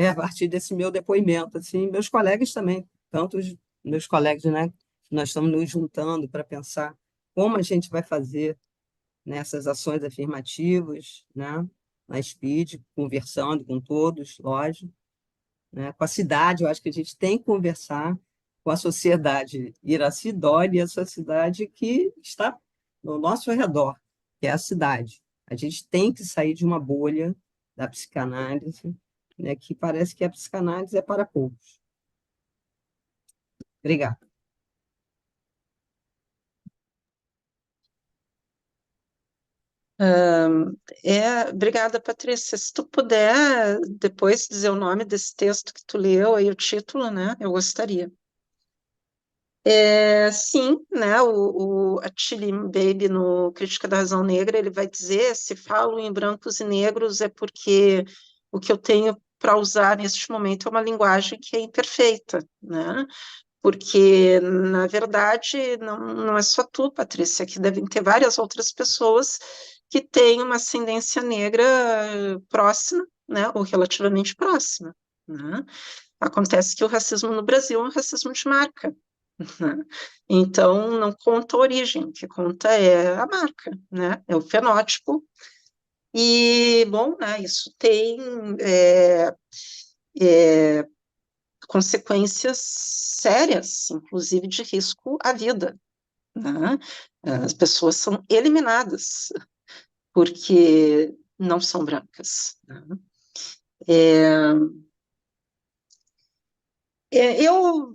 A partir desse meu depoimento, assim, meus colegas também, tanto os meus colegas, né? Nós estamos nos juntando para pensar como a gente vai fazer nessas ações afirmativas, né? Na SPID, conversando com todos, lógico, né? Com a cidade, eu acho que a gente tem que conversar com a sociedade iracidória e a sociedade que está no nosso redor, que é a cidade. A gente tem que sair de uma bolha da psicanálise, né, que parece que a psicanálise é para poucos. Obrigada.
Obrigada, Patrícia. Se tu puder depois dizer o nome desse texto que tu leu, aí o título, né? Eu gostaria. Sim, né? A Chile Baby no Crítica da Razão Negra, ele vai dizer: se falo em brancos e negros é porque o que eu tenho para usar neste momento é uma linguagem que é imperfeita, né? Porque, na verdade, não é só tu, Patrícia, que devem ter várias outras pessoas que têm uma ascendência negra próxima, né, ou relativamente próxima, né? Acontece que o racismo no Brasil é um racismo de marca, né? Então, não conta a origem, o que conta é a marca, né? É o fenótipo. E, bom, né, isso tem consequências sérias, inclusive de risco à vida, né? As pessoas são eliminadas porque não são brancas, né? Eu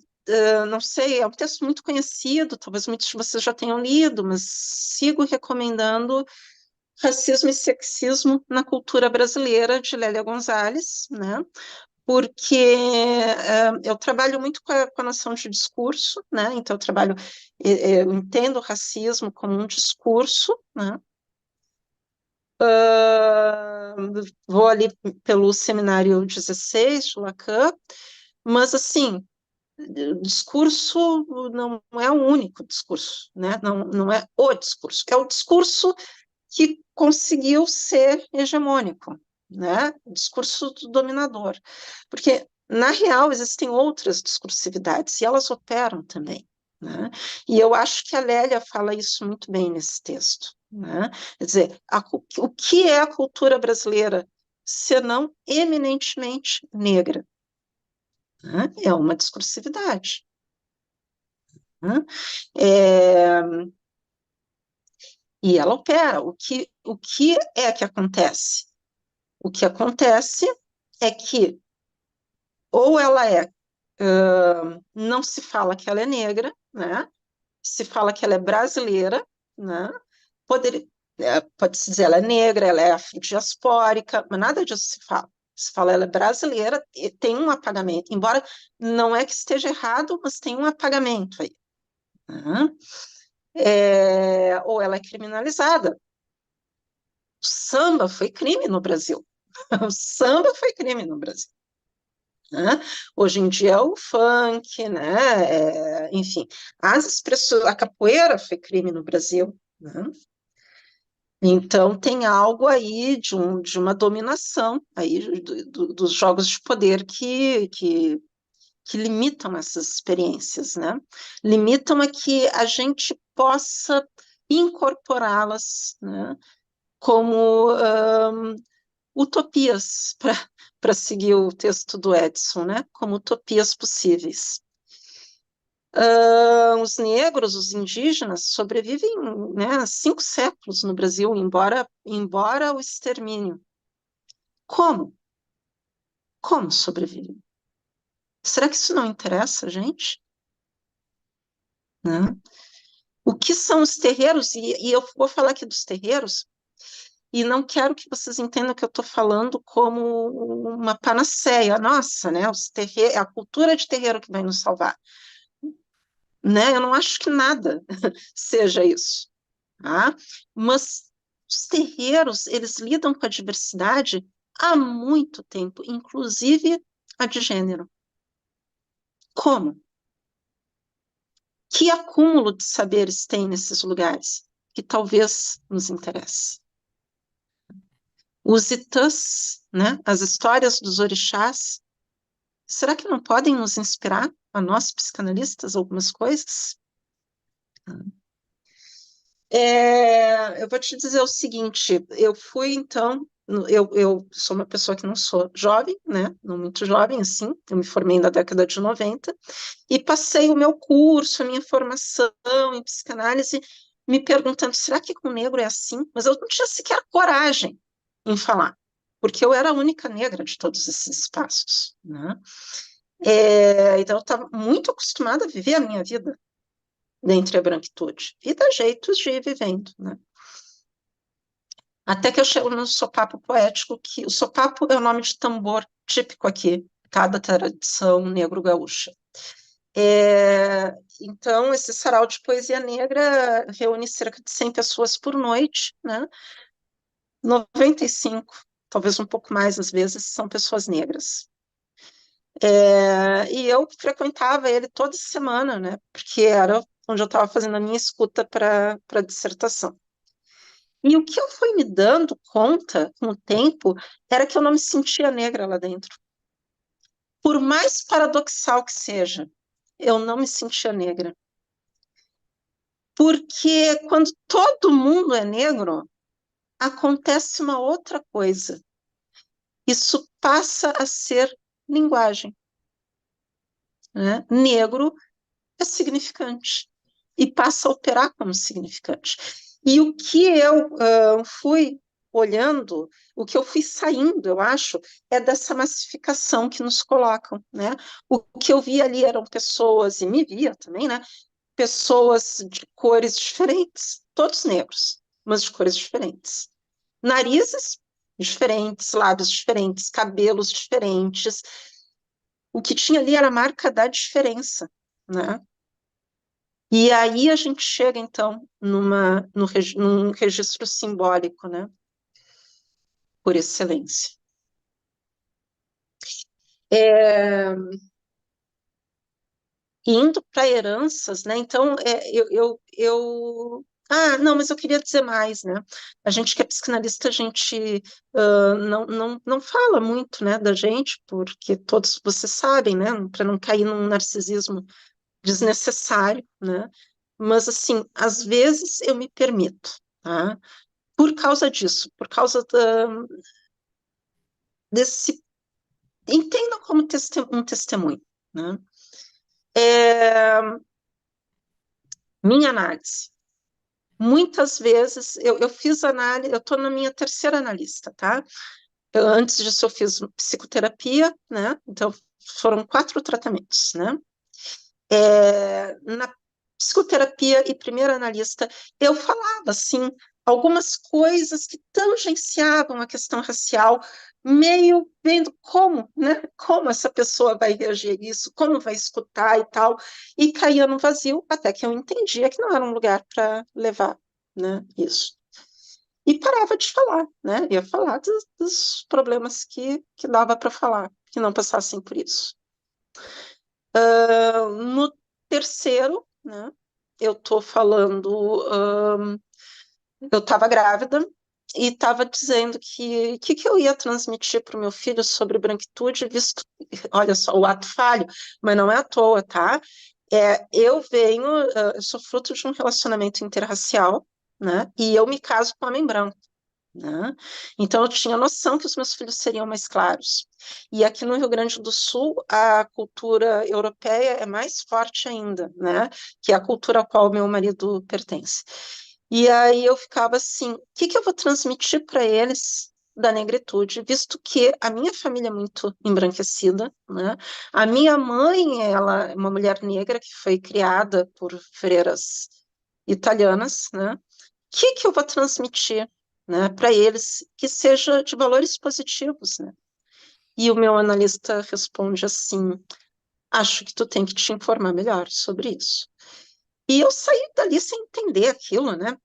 não sei, é um texto muito conhecido, talvez muitos de vocês já tenham lido, mas sigo recomendando Racismo e Sexismo na Cultura Brasileira, de Lélia Gonzalez, né? Porque eu trabalho muito com a noção de discurso, né? Então eu entendo o racismo como um discurso, né? Vou ali pelo seminário 16 de Lacan, mas assim, o discurso não é o único discurso, né? Não é o discurso, é o discurso que conseguiu ser hegemônico, né? O discurso do dominador. Porque, na real, existem outras discursividades e elas operam também, né? E eu acho que a Lélia fala isso muito bem nesse texto, né? Quer dizer, o que é a cultura brasileira, senão eminentemente negra? Né? É uma discursividade. Né? É, e ela opera. O que é que acontece? O que acontece é que ou ela não se fala que ela é negra, né? Se fala que ela é brasileira, né? Pode-se dizer ela é negra, ela é afrodiaspórica, mas nada disso se fala. Se fala ela é brasileira, e tem um apagamento, embora não é que esteja errado, mas tem um apagamento aí. Né? Ou ela é criminalizada. O samba foi crime no Brasil. O samba foi crime no Brasil. Né? Hoje em dia é o funk, né? Enfim, as expressões, a capoeira foi crime no Brasil. Né? Então tem algo aí de uma dominação aí dos jogos de poder que limitam essas experiências, né? Limitam a que a gente possa incorporá-las, né? Como utopias, para seguir o texto do Edson, né? Como utopias possíveis. Os negros, os indígenas, sobrevivem, né, 5 séculos no Brasil, embora o extermínio. Como? Como sobrevivem? Será que isso não interessa, gente? Né? O que são os terreiros? E eu vou falar aqui dos terreiros, e não quero que vocês entendam que eu estou falando como uma panaceia. Nossa, né? É a cultura de terreiro que vai nos salvar. Né? Eu não acho que nada seja isso. Tá? Mas os terreiros, eles lidam com a diversidade há muito tempo, inclusive a de gênero. Como? Que acúmulo de saberes tem nesses lugares que talvez nos interesse? Os itãs, né? As histórias dos orixás, será que não podem nos inspirar, a nós psicanalistas, algumas coisas? Eu vou te dizer o seguinte, eu fui, então, eu sou uma pessoa que não sou jovem, né, não muito jovem, assim, eu me formei na década de 90, e passei o meu curso, a minha formação em psicanálise, me perguntando, será que com negro é assim? Mas eu não tinha sequer coragem em falar, porque eu era a única negra de todos esses espaços, né? Então eu estava muito acostumada a viver a minha vida, dentre a branquitude, e dá jeitos de ir vivendo, né? Até que eu chego no sopapo poético, que o sopapo é o nome de tambor típico aqui, tá, da tradição negro-gaúcha. Então, esse sarau de poesia negra reúne cerca de 100 pessoas por noite, né? 95, talvez um pouco mais às vezes, são pessoas negras. E eu frequentava ele toda semana, né? Porque era onde eu estava fazendo a minha escuta para a dissertação. E o que eu fui me dando conta com o tempo era que eu não me sentia negra lá dentro. Por mais paradoxal que seja, eu não me sentia negra. Porque quando todo mundo é negro, acontece uma outra coisa. Isso passa a ser linguagem. Né? Negro é significante e passa a operar como significante. E o que eu fui olhando, o que eu fui saindo, eu acho, é dessa massificação que nos colocam, né? O que eu vi ali eram pessoas, e me via também, né? Pessoas de cores diferentes, todos negros, mas de cores diferentes. Narizes diferentes, lábios diferentes, cabelos diferentes. O que tinha ali era a marca da diferença, né? E aí a gente chega, então, num registro simbólico, né? Por excelência. É, indo para heranças, né? Então, Ah, não, mas eu queria dizer mais, né? A gente que é psicanalista, a gente não fala muito, né, da gente, porque todos vocês sabem, né? Para não cair num narcisismo desnecessário, né? Mas, assim, às vezes eu me permito, tá? Por causa disso, por causa desse... Entendam como um testemunho, né? Minha análise. Muitas vezes, eu fiz análise, eu estou na minha terceira analista, tá? Antes disso, eu fiz psicoterapia, né? Então, foram 4 tratamentos, né? Na psicoterapia e primeira analista, eu falava, assim, algumas coisas que tangenciavam a questão racial, meio vendo como, né? Como essa pessoa vai reagir a isso, como vai escutar e tal, e caía no vazio, até que eu entendia que não era um lugar para levar, né? Isso. E parava de falar, né? Ia falar dos problemas que dava para falar, que não passassem por isso. No terceiro, né, eu estou falando, eu estava grávida e estava dizendo que eu ia transmitir para o meu filho sobre branquitude, visto, olha só, o ato falho, mas não é à toa, tá? Eu sou fruto de um relacionamento interracial, né? E eu me caso com um homem branco. Né? Então, eu tinha noção que os meus filhos seriam mais claros. E aqui no Rio Grande do Sul, a cultura europeia é mais forte ainda, né? Que é a cultura a qual meu marido pertence. E aí eu ficava assim: o que eu vou transmitir para eles da negritude, visto que a minha família é muito embranquecida, né? A minha mãe, ela é uma mulher negra que foi criada por freiras italianas, né? O que eu vou transmitir, né, para eles que seja de valores positivos, né? E o meu analista responde assim: acho que tu tem que te informar melhor sobre isso. E eu saí dali sem entender aquilo, né?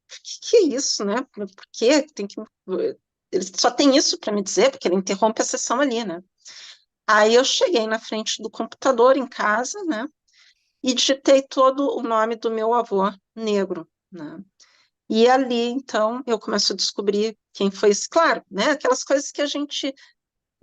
Que é isso, né? Por que tem que... Ele só tem isso para me dizer, porque ele interrompe a sessão ali, né? Aí eu cheguei na frente do computador em casa, né? E digitei todo o nome do meu avô negro, né? E ali, então, eu começo a descobrir quem foi esse. Claro, né? Aquelas coisas que a gente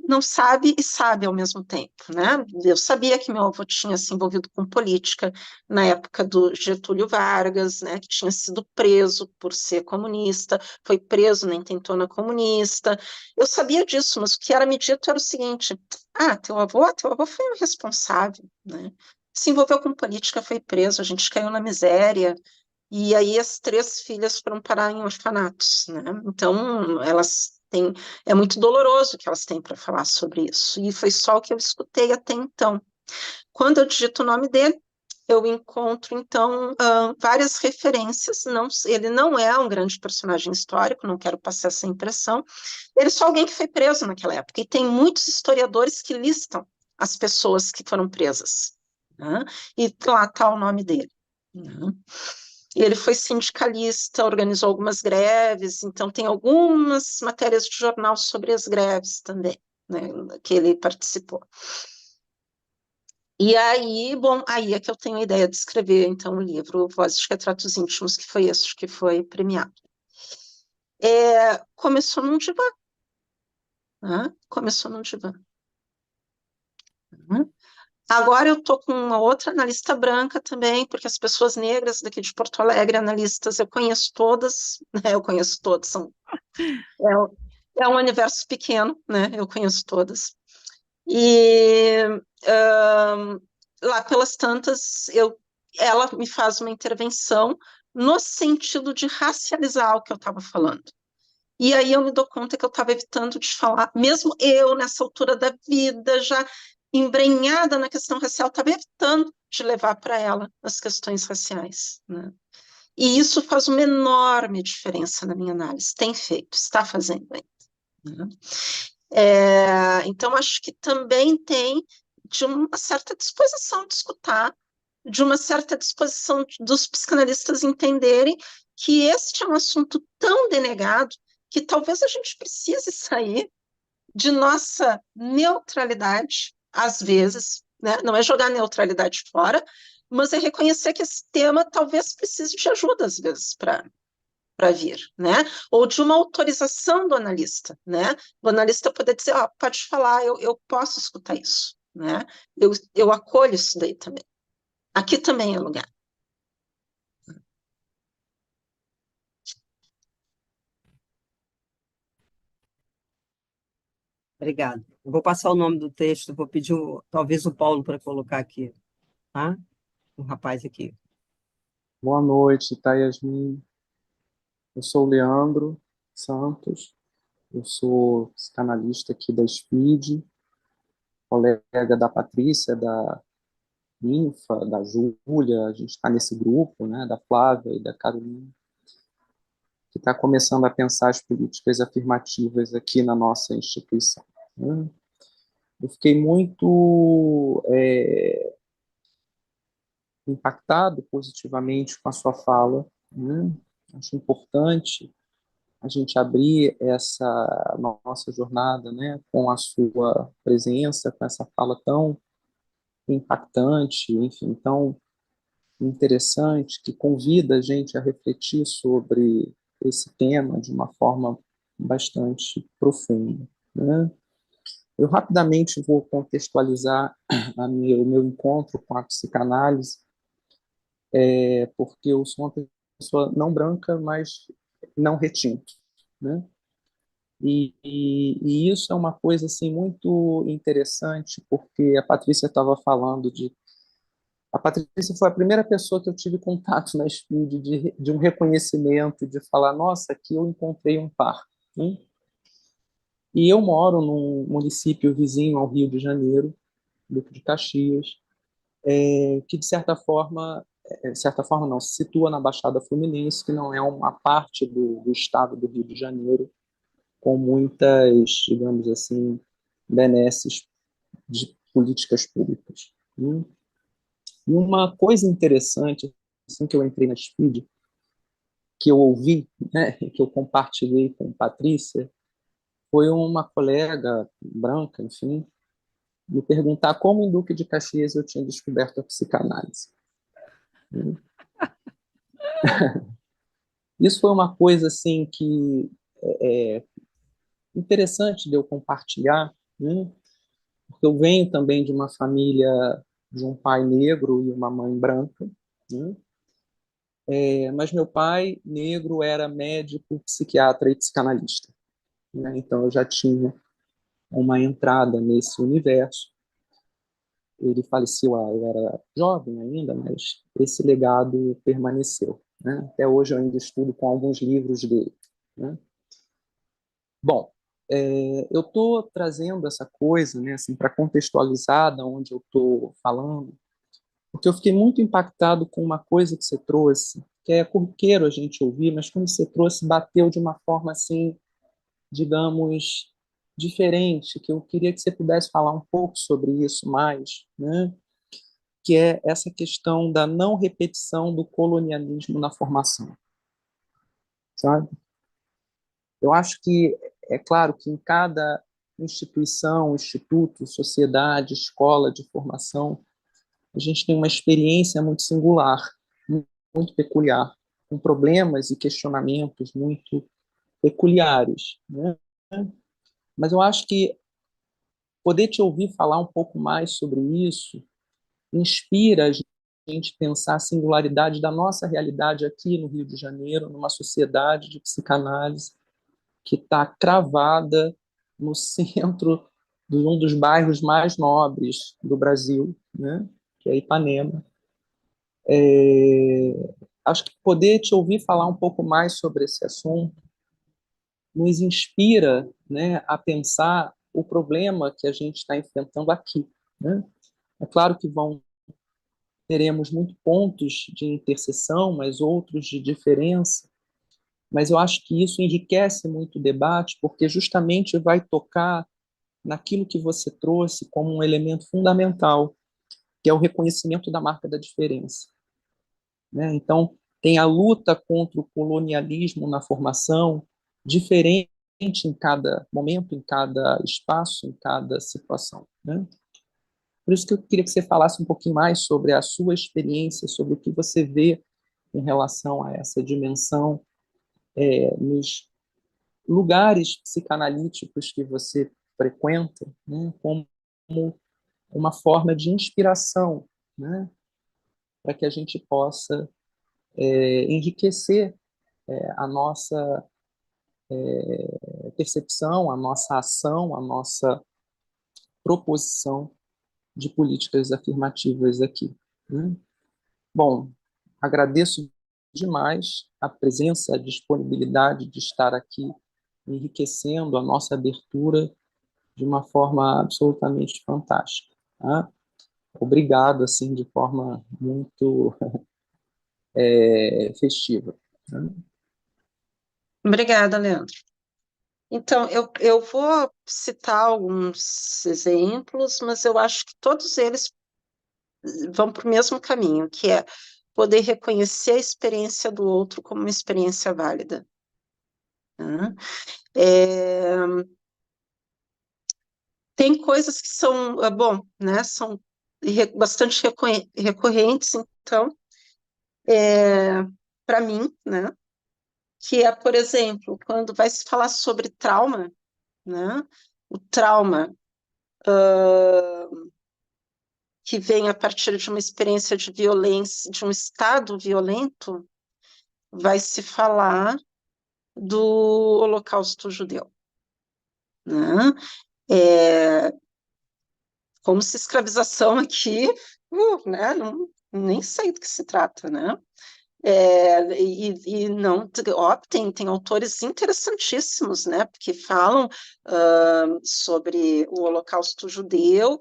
não sabe e sabe ao mesmo tempo, né? Eu sabia que meu avô tinha se envolvido com política na época do Getúlio Vargas, né? Que tinha sido preso por ser comunista, foi preso na intentona comunista. Eu sabia disso, mas o que era me dito era o seguinte: ah, teu avô foi um responsável, né? Se envolveu com política, foi preso, a gente caiu na miséria. E aí as 3 filhas foram parar em orfanatos, né? Então, elas têm... É muito doloroso o que elas têm para falar sobre isso. E foi só o que eu escutei até então. Quando eu digito o nome dele, eu encontro, então, várias referências. Não, ele não é um grande personagem histórico, não quero passar essa impressão. Ele é só alguém que foi preso naquela época. E tem muitos historiadores que listam as pessoas que foram presas, né? E lá está o nome dele, né? Ele foi sindicalista, organizou algumas greves, então tem algumas matérias de jornal sobre as greves também, né, que ele participou. E aí, bom, aí é que eu tenho a ideia de escrever, então, o livro Vozes de Retratos Íntimos, que foi esse que foi premiado. Começou num divã, né? Começou num divã. Né? Agora eu estou com uma outra analista branca também, porque as pessoas negras daqui de Porto Alegre, analistas, eu conheço todas, né? Eu conheço todas, é um universo pequeno, né? Eu conheço todas. E lá pelas tantas, ela me faz uma intervenção no sentido de racializar o que eu estava falando. E aí eu me dou conta que eu estava evitando de falar, mesmo eu, nessa altura da vida, já embrenhada na questão racial, estava evitando de levar para ela as questões raciais, né? E isso faz uma enorme diferença na minha análise, tem feito, está fazendo ainda, né? Então, acho que também tem de uma certa disposição de escutar, de uma certa disposição dos psicanalistas entenderem que este é um assunto tão denegado que talvez a gente precise sair de nossa neutralidade, às vezes, né? Não é jogar a neutralidade fora, mas é reconhecer que esse tema talvez precise de ajuda, às vezes, para vir, né? Ou de uma autorização do analista, né? O analista poder dizer, ó, pode falar, eu posso escutar isso, né? Eu acolho isso daí também. Aqui também é lugar.
Obrigada. Eu vou passar o nome do texto, vou pedir talvez o Paulo para colocar aqui, tá? O rapaz aqui.
Boa noite, tá, Yasmin? Eu sou o Leandro Santos, eu sou psicanalista aqui da SPID, colega da Patrícia, da Ninfa, da Júlia, a gente está nesse grupo, né, da Flávia e da Carolina, que está começando a pensar as políticas afirmativas aqui na nossa instituição, né? Eu fiquei muito impactado positivamente com a sua fala, né? Acho importante a gente abrir essa nossa jornada, né, com a sua presença, com essa fala tão impactante, enfim, tão interessante, que convida a gente a refletir sobre esse tema de uma forma bastante profunda, né? Eu rapidamente vou contextualizar o meu encontro com a psicanálise, porque eu sou uma pessoa não branca, mas não retinto, né? E isso é uma coisa assim muito interessante, porque a Patrícia estava falando de. A Patrícia foi a primeira pessoa que eu tive contato na estúdio de um reconhecimento, de falar: nossa, aqui eu encontrei um par, né? E eu moro num município vizinho ao Rio de Janeiro, Duque de Caxias, que de certa forma não, se situa na Baixada Fluminense, que não é uma parte do estado do Rio de Janeiro, com muitas, digamos assim, benesses de políticas públicas, né? E uma coisa interessante, assim que eu entrei na Speed, que eu ouvi, né, que eu compartilhei com Patrícia, foi uma colega branca, enfim, me perguntar como em Duque de Caxias eu tinha descoberto a psicanálise, né? Isso foi uma coisa assim que é interessante de eu compartilhar, né? Porque eu venho também de uma família de um pai negro e uma mãe branca, né? Mas meu pai negro era médico, psiquiatra e psicanalista, né? Então eu já tinha uma entrada nesse universo. Ele faleceu, eu era jovem ainda, mas esse legado permaneceu, né? Até hoje eu ainda estudo com alguns livros dele, né? Bom, eu estou trazendo essa coisa, né, assim, para contextualizar da onde eu estou falando, porque eu fiquei muito impactado com uma coisa que você trouxe, que é corriqueiro a gente ouvir, mas quando você trouxe, bateu de uma forma assim, digamos, diferente, que eu queria que você pudesse falar um pouco sobre isso mais, né? Que é essa questão da não repetição do colonialismo na formação, sabe? Eu acho que é claro que em cada instituição, instituto, sociedade, escola de formação, a gente tem uma experiência muito singular, muito peculiar, com problemas e questionamentos muito peculiares, né? Mas eu acho que poder te ouvir falar um pouco mais sobre isso inspira a gente a pensar a singularidade da nossa realidade aqui no Rio de Janeiro, numa sociedade de psicanálise que está cravada no centro de um dos bairros mais nobres do Brasil, né? Que é Ipanema. Acho que poder te ouvir falar um pouco mais sobre esse assunto nos inspira, né, a pensar o problema que a gente está enfrentando aqui, né? É claro que teremos muitos pontos de interseção, mas outros de diferença, mas eu acho que isso enriquece muito o debate, porque justamente vai tocar naquilo que você trouxe como um elemento fundamental, que é o reconhecimento da marca da diferença, né? Então, tem a luta contra o colonialismo na formação, diferente em cada momento, em cada espaço, em cada situação, né? Por isso que eu queria que você falasse um pouquinho mais sobre a sua experiência, sobre o que você vê em relação a essa dimensão nos lugares psicanalíticos que você frequenta, né, como uma forma de inspiração, né, para que a gente possa enriquecer a nossa percepção, a nossa ação, a nossa proposição de políticas afirmativas aqui, né? Bom, agradeço demais a presença, a disponibilidade de estar aqui, enriquecendo a nossa abertura de uma forma absolutamente fantástica. Tá? Obrigado, assim, de forma muito festiva. Tá?
Obrigada, Leandro. Então, eu vou citar alguns exemplos, mas eu acho que todos eles vão para o mesmo caminho, que é poder reconhecer a experiência do outro como uma experiência válida. Né? Tem coisas que são, bom, né, são bastante recorrentes, então, para mim, né, que é, por exemplo, quando vai se falar sobre trauma, né, o trauma que vem a partir de uma experiência de violência, de um estado violento, vai se falar do Holocausto Judeu, né? Como se escravização aqui, né? Não, nem sei do que se trata, né? E não, ó, tem autores interessantíssimos, né? Porque falam sobre o Holocausto Judeu,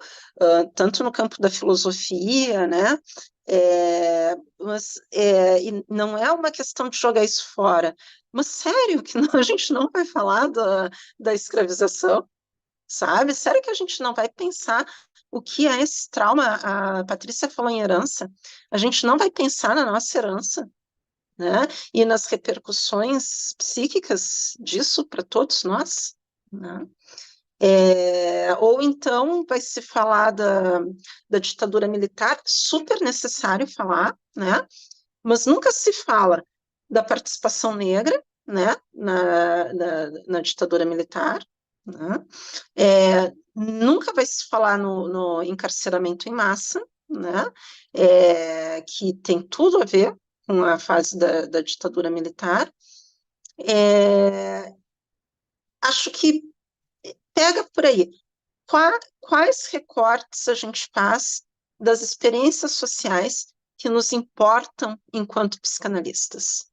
tanto no campo da filosofia, né? Mas e não é uma questão de jogar isso fora. Mas sério que a gente não vai falar da escravização, sabe? Sério que a gente não vai pensar o que é esse trauma? A Patrícia falou em herança. A gente não vai pensar na nossa herança, né? E nas repercussões psíquicas disso para todos nós, né? Ou então vai se falar da ditadura militar, super necessário falar, né? Mas nunca se fala da participação negra, né? Na ditadura militar, né? Nunca vai se falar no encarceramento em massa, né? Que tem tudo a ver com a fase da ditadura militar. Acho que pega por aí. Quais recortes a gente faz das experiências sociais que nos importam enquanto psicanalistas?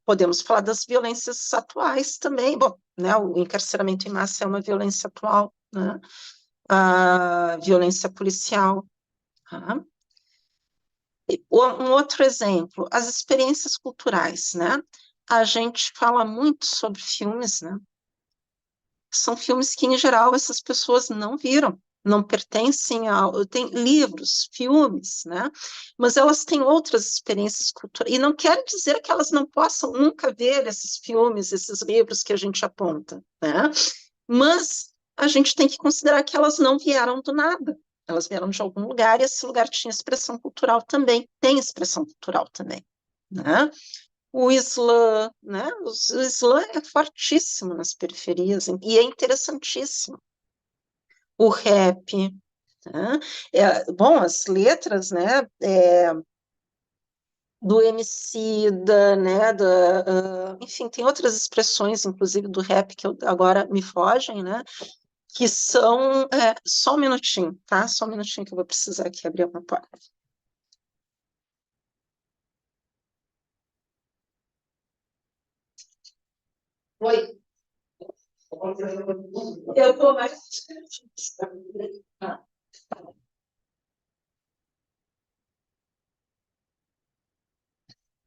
Podemos falar das violências atuais também. Bom, né, o encarceramento em massa é uma violência atual, né? A violência policial. Tá? Um outro exemplo, as experiências culturais, né? A gente fala muito sobre filmes, né? São filmes que, em geral, essas pessoas não viram, não pertencem ao... Tem livros, filmes, né? Mas elas têm outras experiências culturais. E não quer dizer que elas não possam nunca ver esses filmes, esses livros que a gente aponta, né? Mas a gente tem que considerar que elas não vieram do nada. Elas vieram de algum lugar e esse lugar tinha expressão cultural também, tem expressão cultural também, né? O Islã, né? O Islã é fortíssimo nas periferias e é interessantíssimo. O rap, né? Bom, as letras, né? Do Emicida, né? Enfim, tem outras expressões, inclusive do rap, que agora me fogem, né? Que são... só um minutinho, tá? Só um minutinho que eu vou precisar aqui abrir uma porta. Oi. Eu estou mais.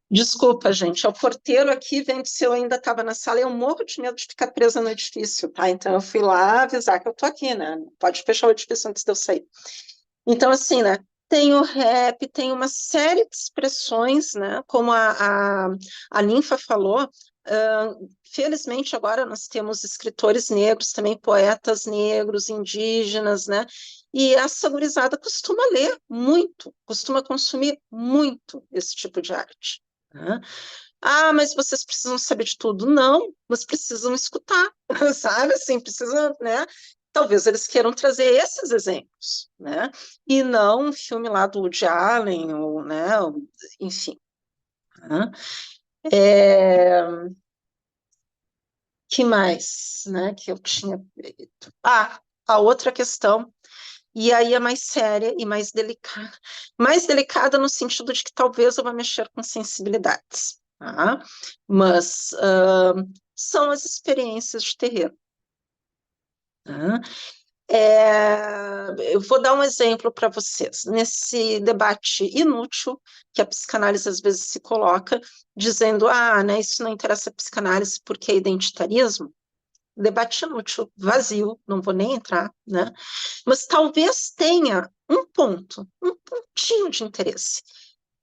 Desculpa, gente, é o porteiro aqui vendo se eu ainda estava na sala. Eu morro de medo de ficar presa no edifício, tá? Então eu fui lá avisar que eu tô aqui, né? Pode fechar o edifício antes de eu sair. Então, assim, né? Tem o rap, tem uma série de expressões, né? Como a Ninfa falou, felizmente agora nós temos escritores negros, também poetas negros, indígenas, né? E essa gurizada costuma ler muito, costuma consumir muito esse tipo de arte. Né? Ah, mas vocês precisam saber de tudo. Não, mas precisam escutar, sabe? Assim, precisam, né? Talvez eles queiram trazer esses exemplos, né? E não um filme lá do Woody Allen, ou, né? Enfim. Né? Que mais, né? Que eu tinha feito. Ah, a outra questão, e aí é mais séria e mais delicada. Mais delicada no sentido de que talvez eu vá mexer com sensibilidades, tá? Mas são as experiências de terreiro. Tá? Eu vou dar um exemplo para vocês. Nesse debate inútil que a psicanálise às vezes se coloca, dizendo, né, isso não interessa a psicanálise porque é identitarismo. Debate inútil, vazio, não vou nem entrar, né? Mas talvez tenha um pontinho de interesse,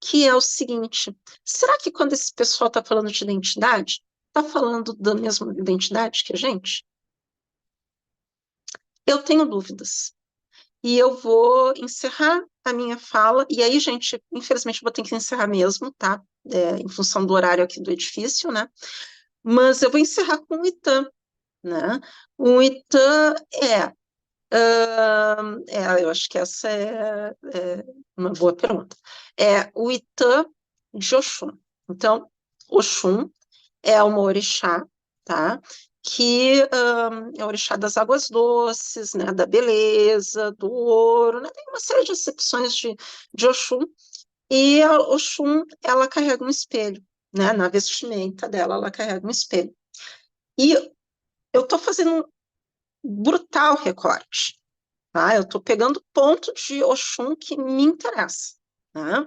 que é o seguinte: será que quando esse pessoal está falando de identidade, está falando da mesma identidade que a gente? Eu tenho dúvidas. E eu vou encerrar a minha fala, e aí, gente, infelizmente vou ter que encerrar mesmo, tá? Em função do horário aqui do edifício, né? Mas eu vou encerrar com o Itan, né? O Itan eu acho que essa é uma boa pergunta. É o Itã de Oxum. Então, Oxum é uma orixá, tá? Que é o orixá das águas doces, né? Da beleza, do ouro, né? Tem uma série de acepções de Oxum. E a Oxum, ela carrega um espelho, né? Na vestimenta dela, ela carrega um espelho. E eu estou fazendo um brutal recorte. Tá? Eu estou pegando ponto de Oxum que me interessa. Tá?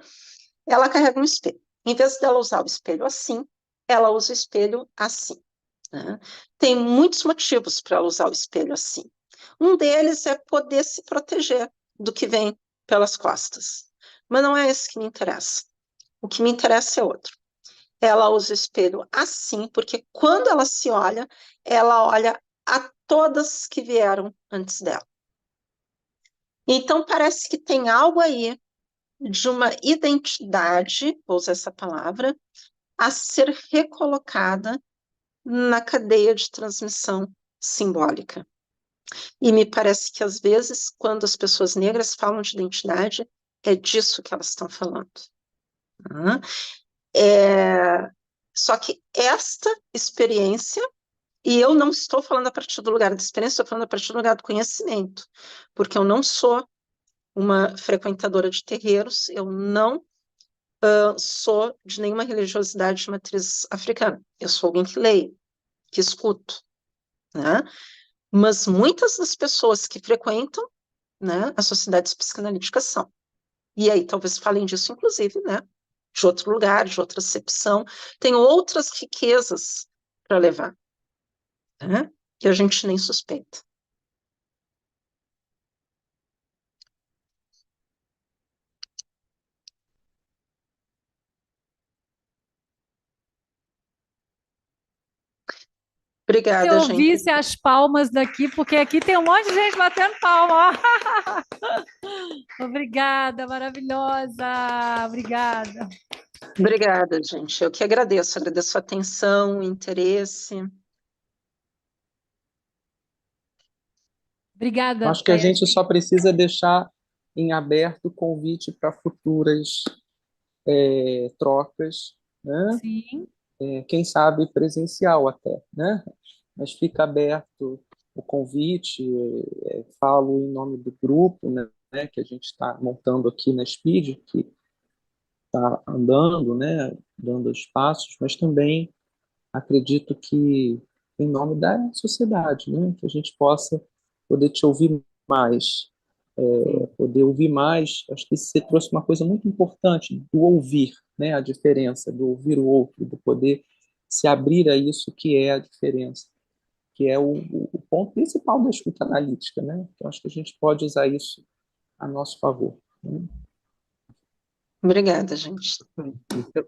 Ela carrega um espelho. Em vez dela usar o espelho assim, ela usa o espelho assim. Né? Tem muitos motivos para ela usar o espelho assim. Um deles é poder se proteger do que vem pelas costas. Mas não é esse que me interessa. O que me interessa é outro. Ela usa o espelho assim, porque quando ela olha a todas que vieram antes dela. Então, parece que tem algo aí de uma identidade, vou usar essa palavra, a ser recolocada na cadeia de transmissão simbólica. E me parece que, às vezes, quando as pessoas negras falam de identidade, é disso que elas estão falando. Tá? Só que esta experiência, e eu não estou falando a partir do lugar da experiência, estou falando a partir do lugar do conhecimento, porque eu não sou uma frequentadora de terreiros, eu não sou de nenhuma religiosidade de matriz africana. Eu sou alguém que leio, que escuto, né? Mas muitas das pessoas que frequentam, né, as sociedades psicanalíticas são. E aí talvez falem disso, inclusive, né, de outro lugar, de outra acepção. Tem outras riquezas para levar, né, que a gente nem suspeita.
Se
Obrigada,
eu
gente.
ouvisse as palmas daqui, porque aqui tem um monte de gente batendo palma. Obrigada, maravilhosa. Obrigada.
Obrigada, gente. Eu que agradeço a atenção, o interesse.
Obrigada.
Acho que a gente só precisa deixar em aberto o convite para futuras trocas, né?
Sim.
Quem sabe presencial até, né? Mas fica aberto o convite, falo em nome do grupo, né, que a gente está montando aqui na Speed, que está andando, né, dando os passos, mas também acredito que em nome da sociedade, né? Que a gente possa poder te ouvir mais, poder ouvir mais. Acho que você trouxe uma coisa muito importante do ouvir, né? A diferença do ouvir o outro, do poder se abrir a isso que é a diferença, que é o ponto principal da escuta analítica, né? Então, acho que a gente pode usar isso a nosso favor, né?
Obrigada, gente.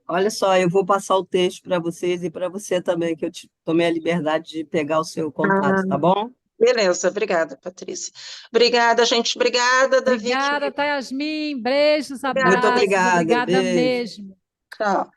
Olha só, eu vou passar o texto para vocês e para você também, que eu tomei a liberdade de pegar o seu contato, tá bom?
Beleza, obrigada, Patrícia. Obrigada, gente. Obrigada, Davi.
Obrigada, Yasmin. Beijos,
Muito
abraços.
obrigada,
Obrigada
beijo.
mesmo.
Tchau.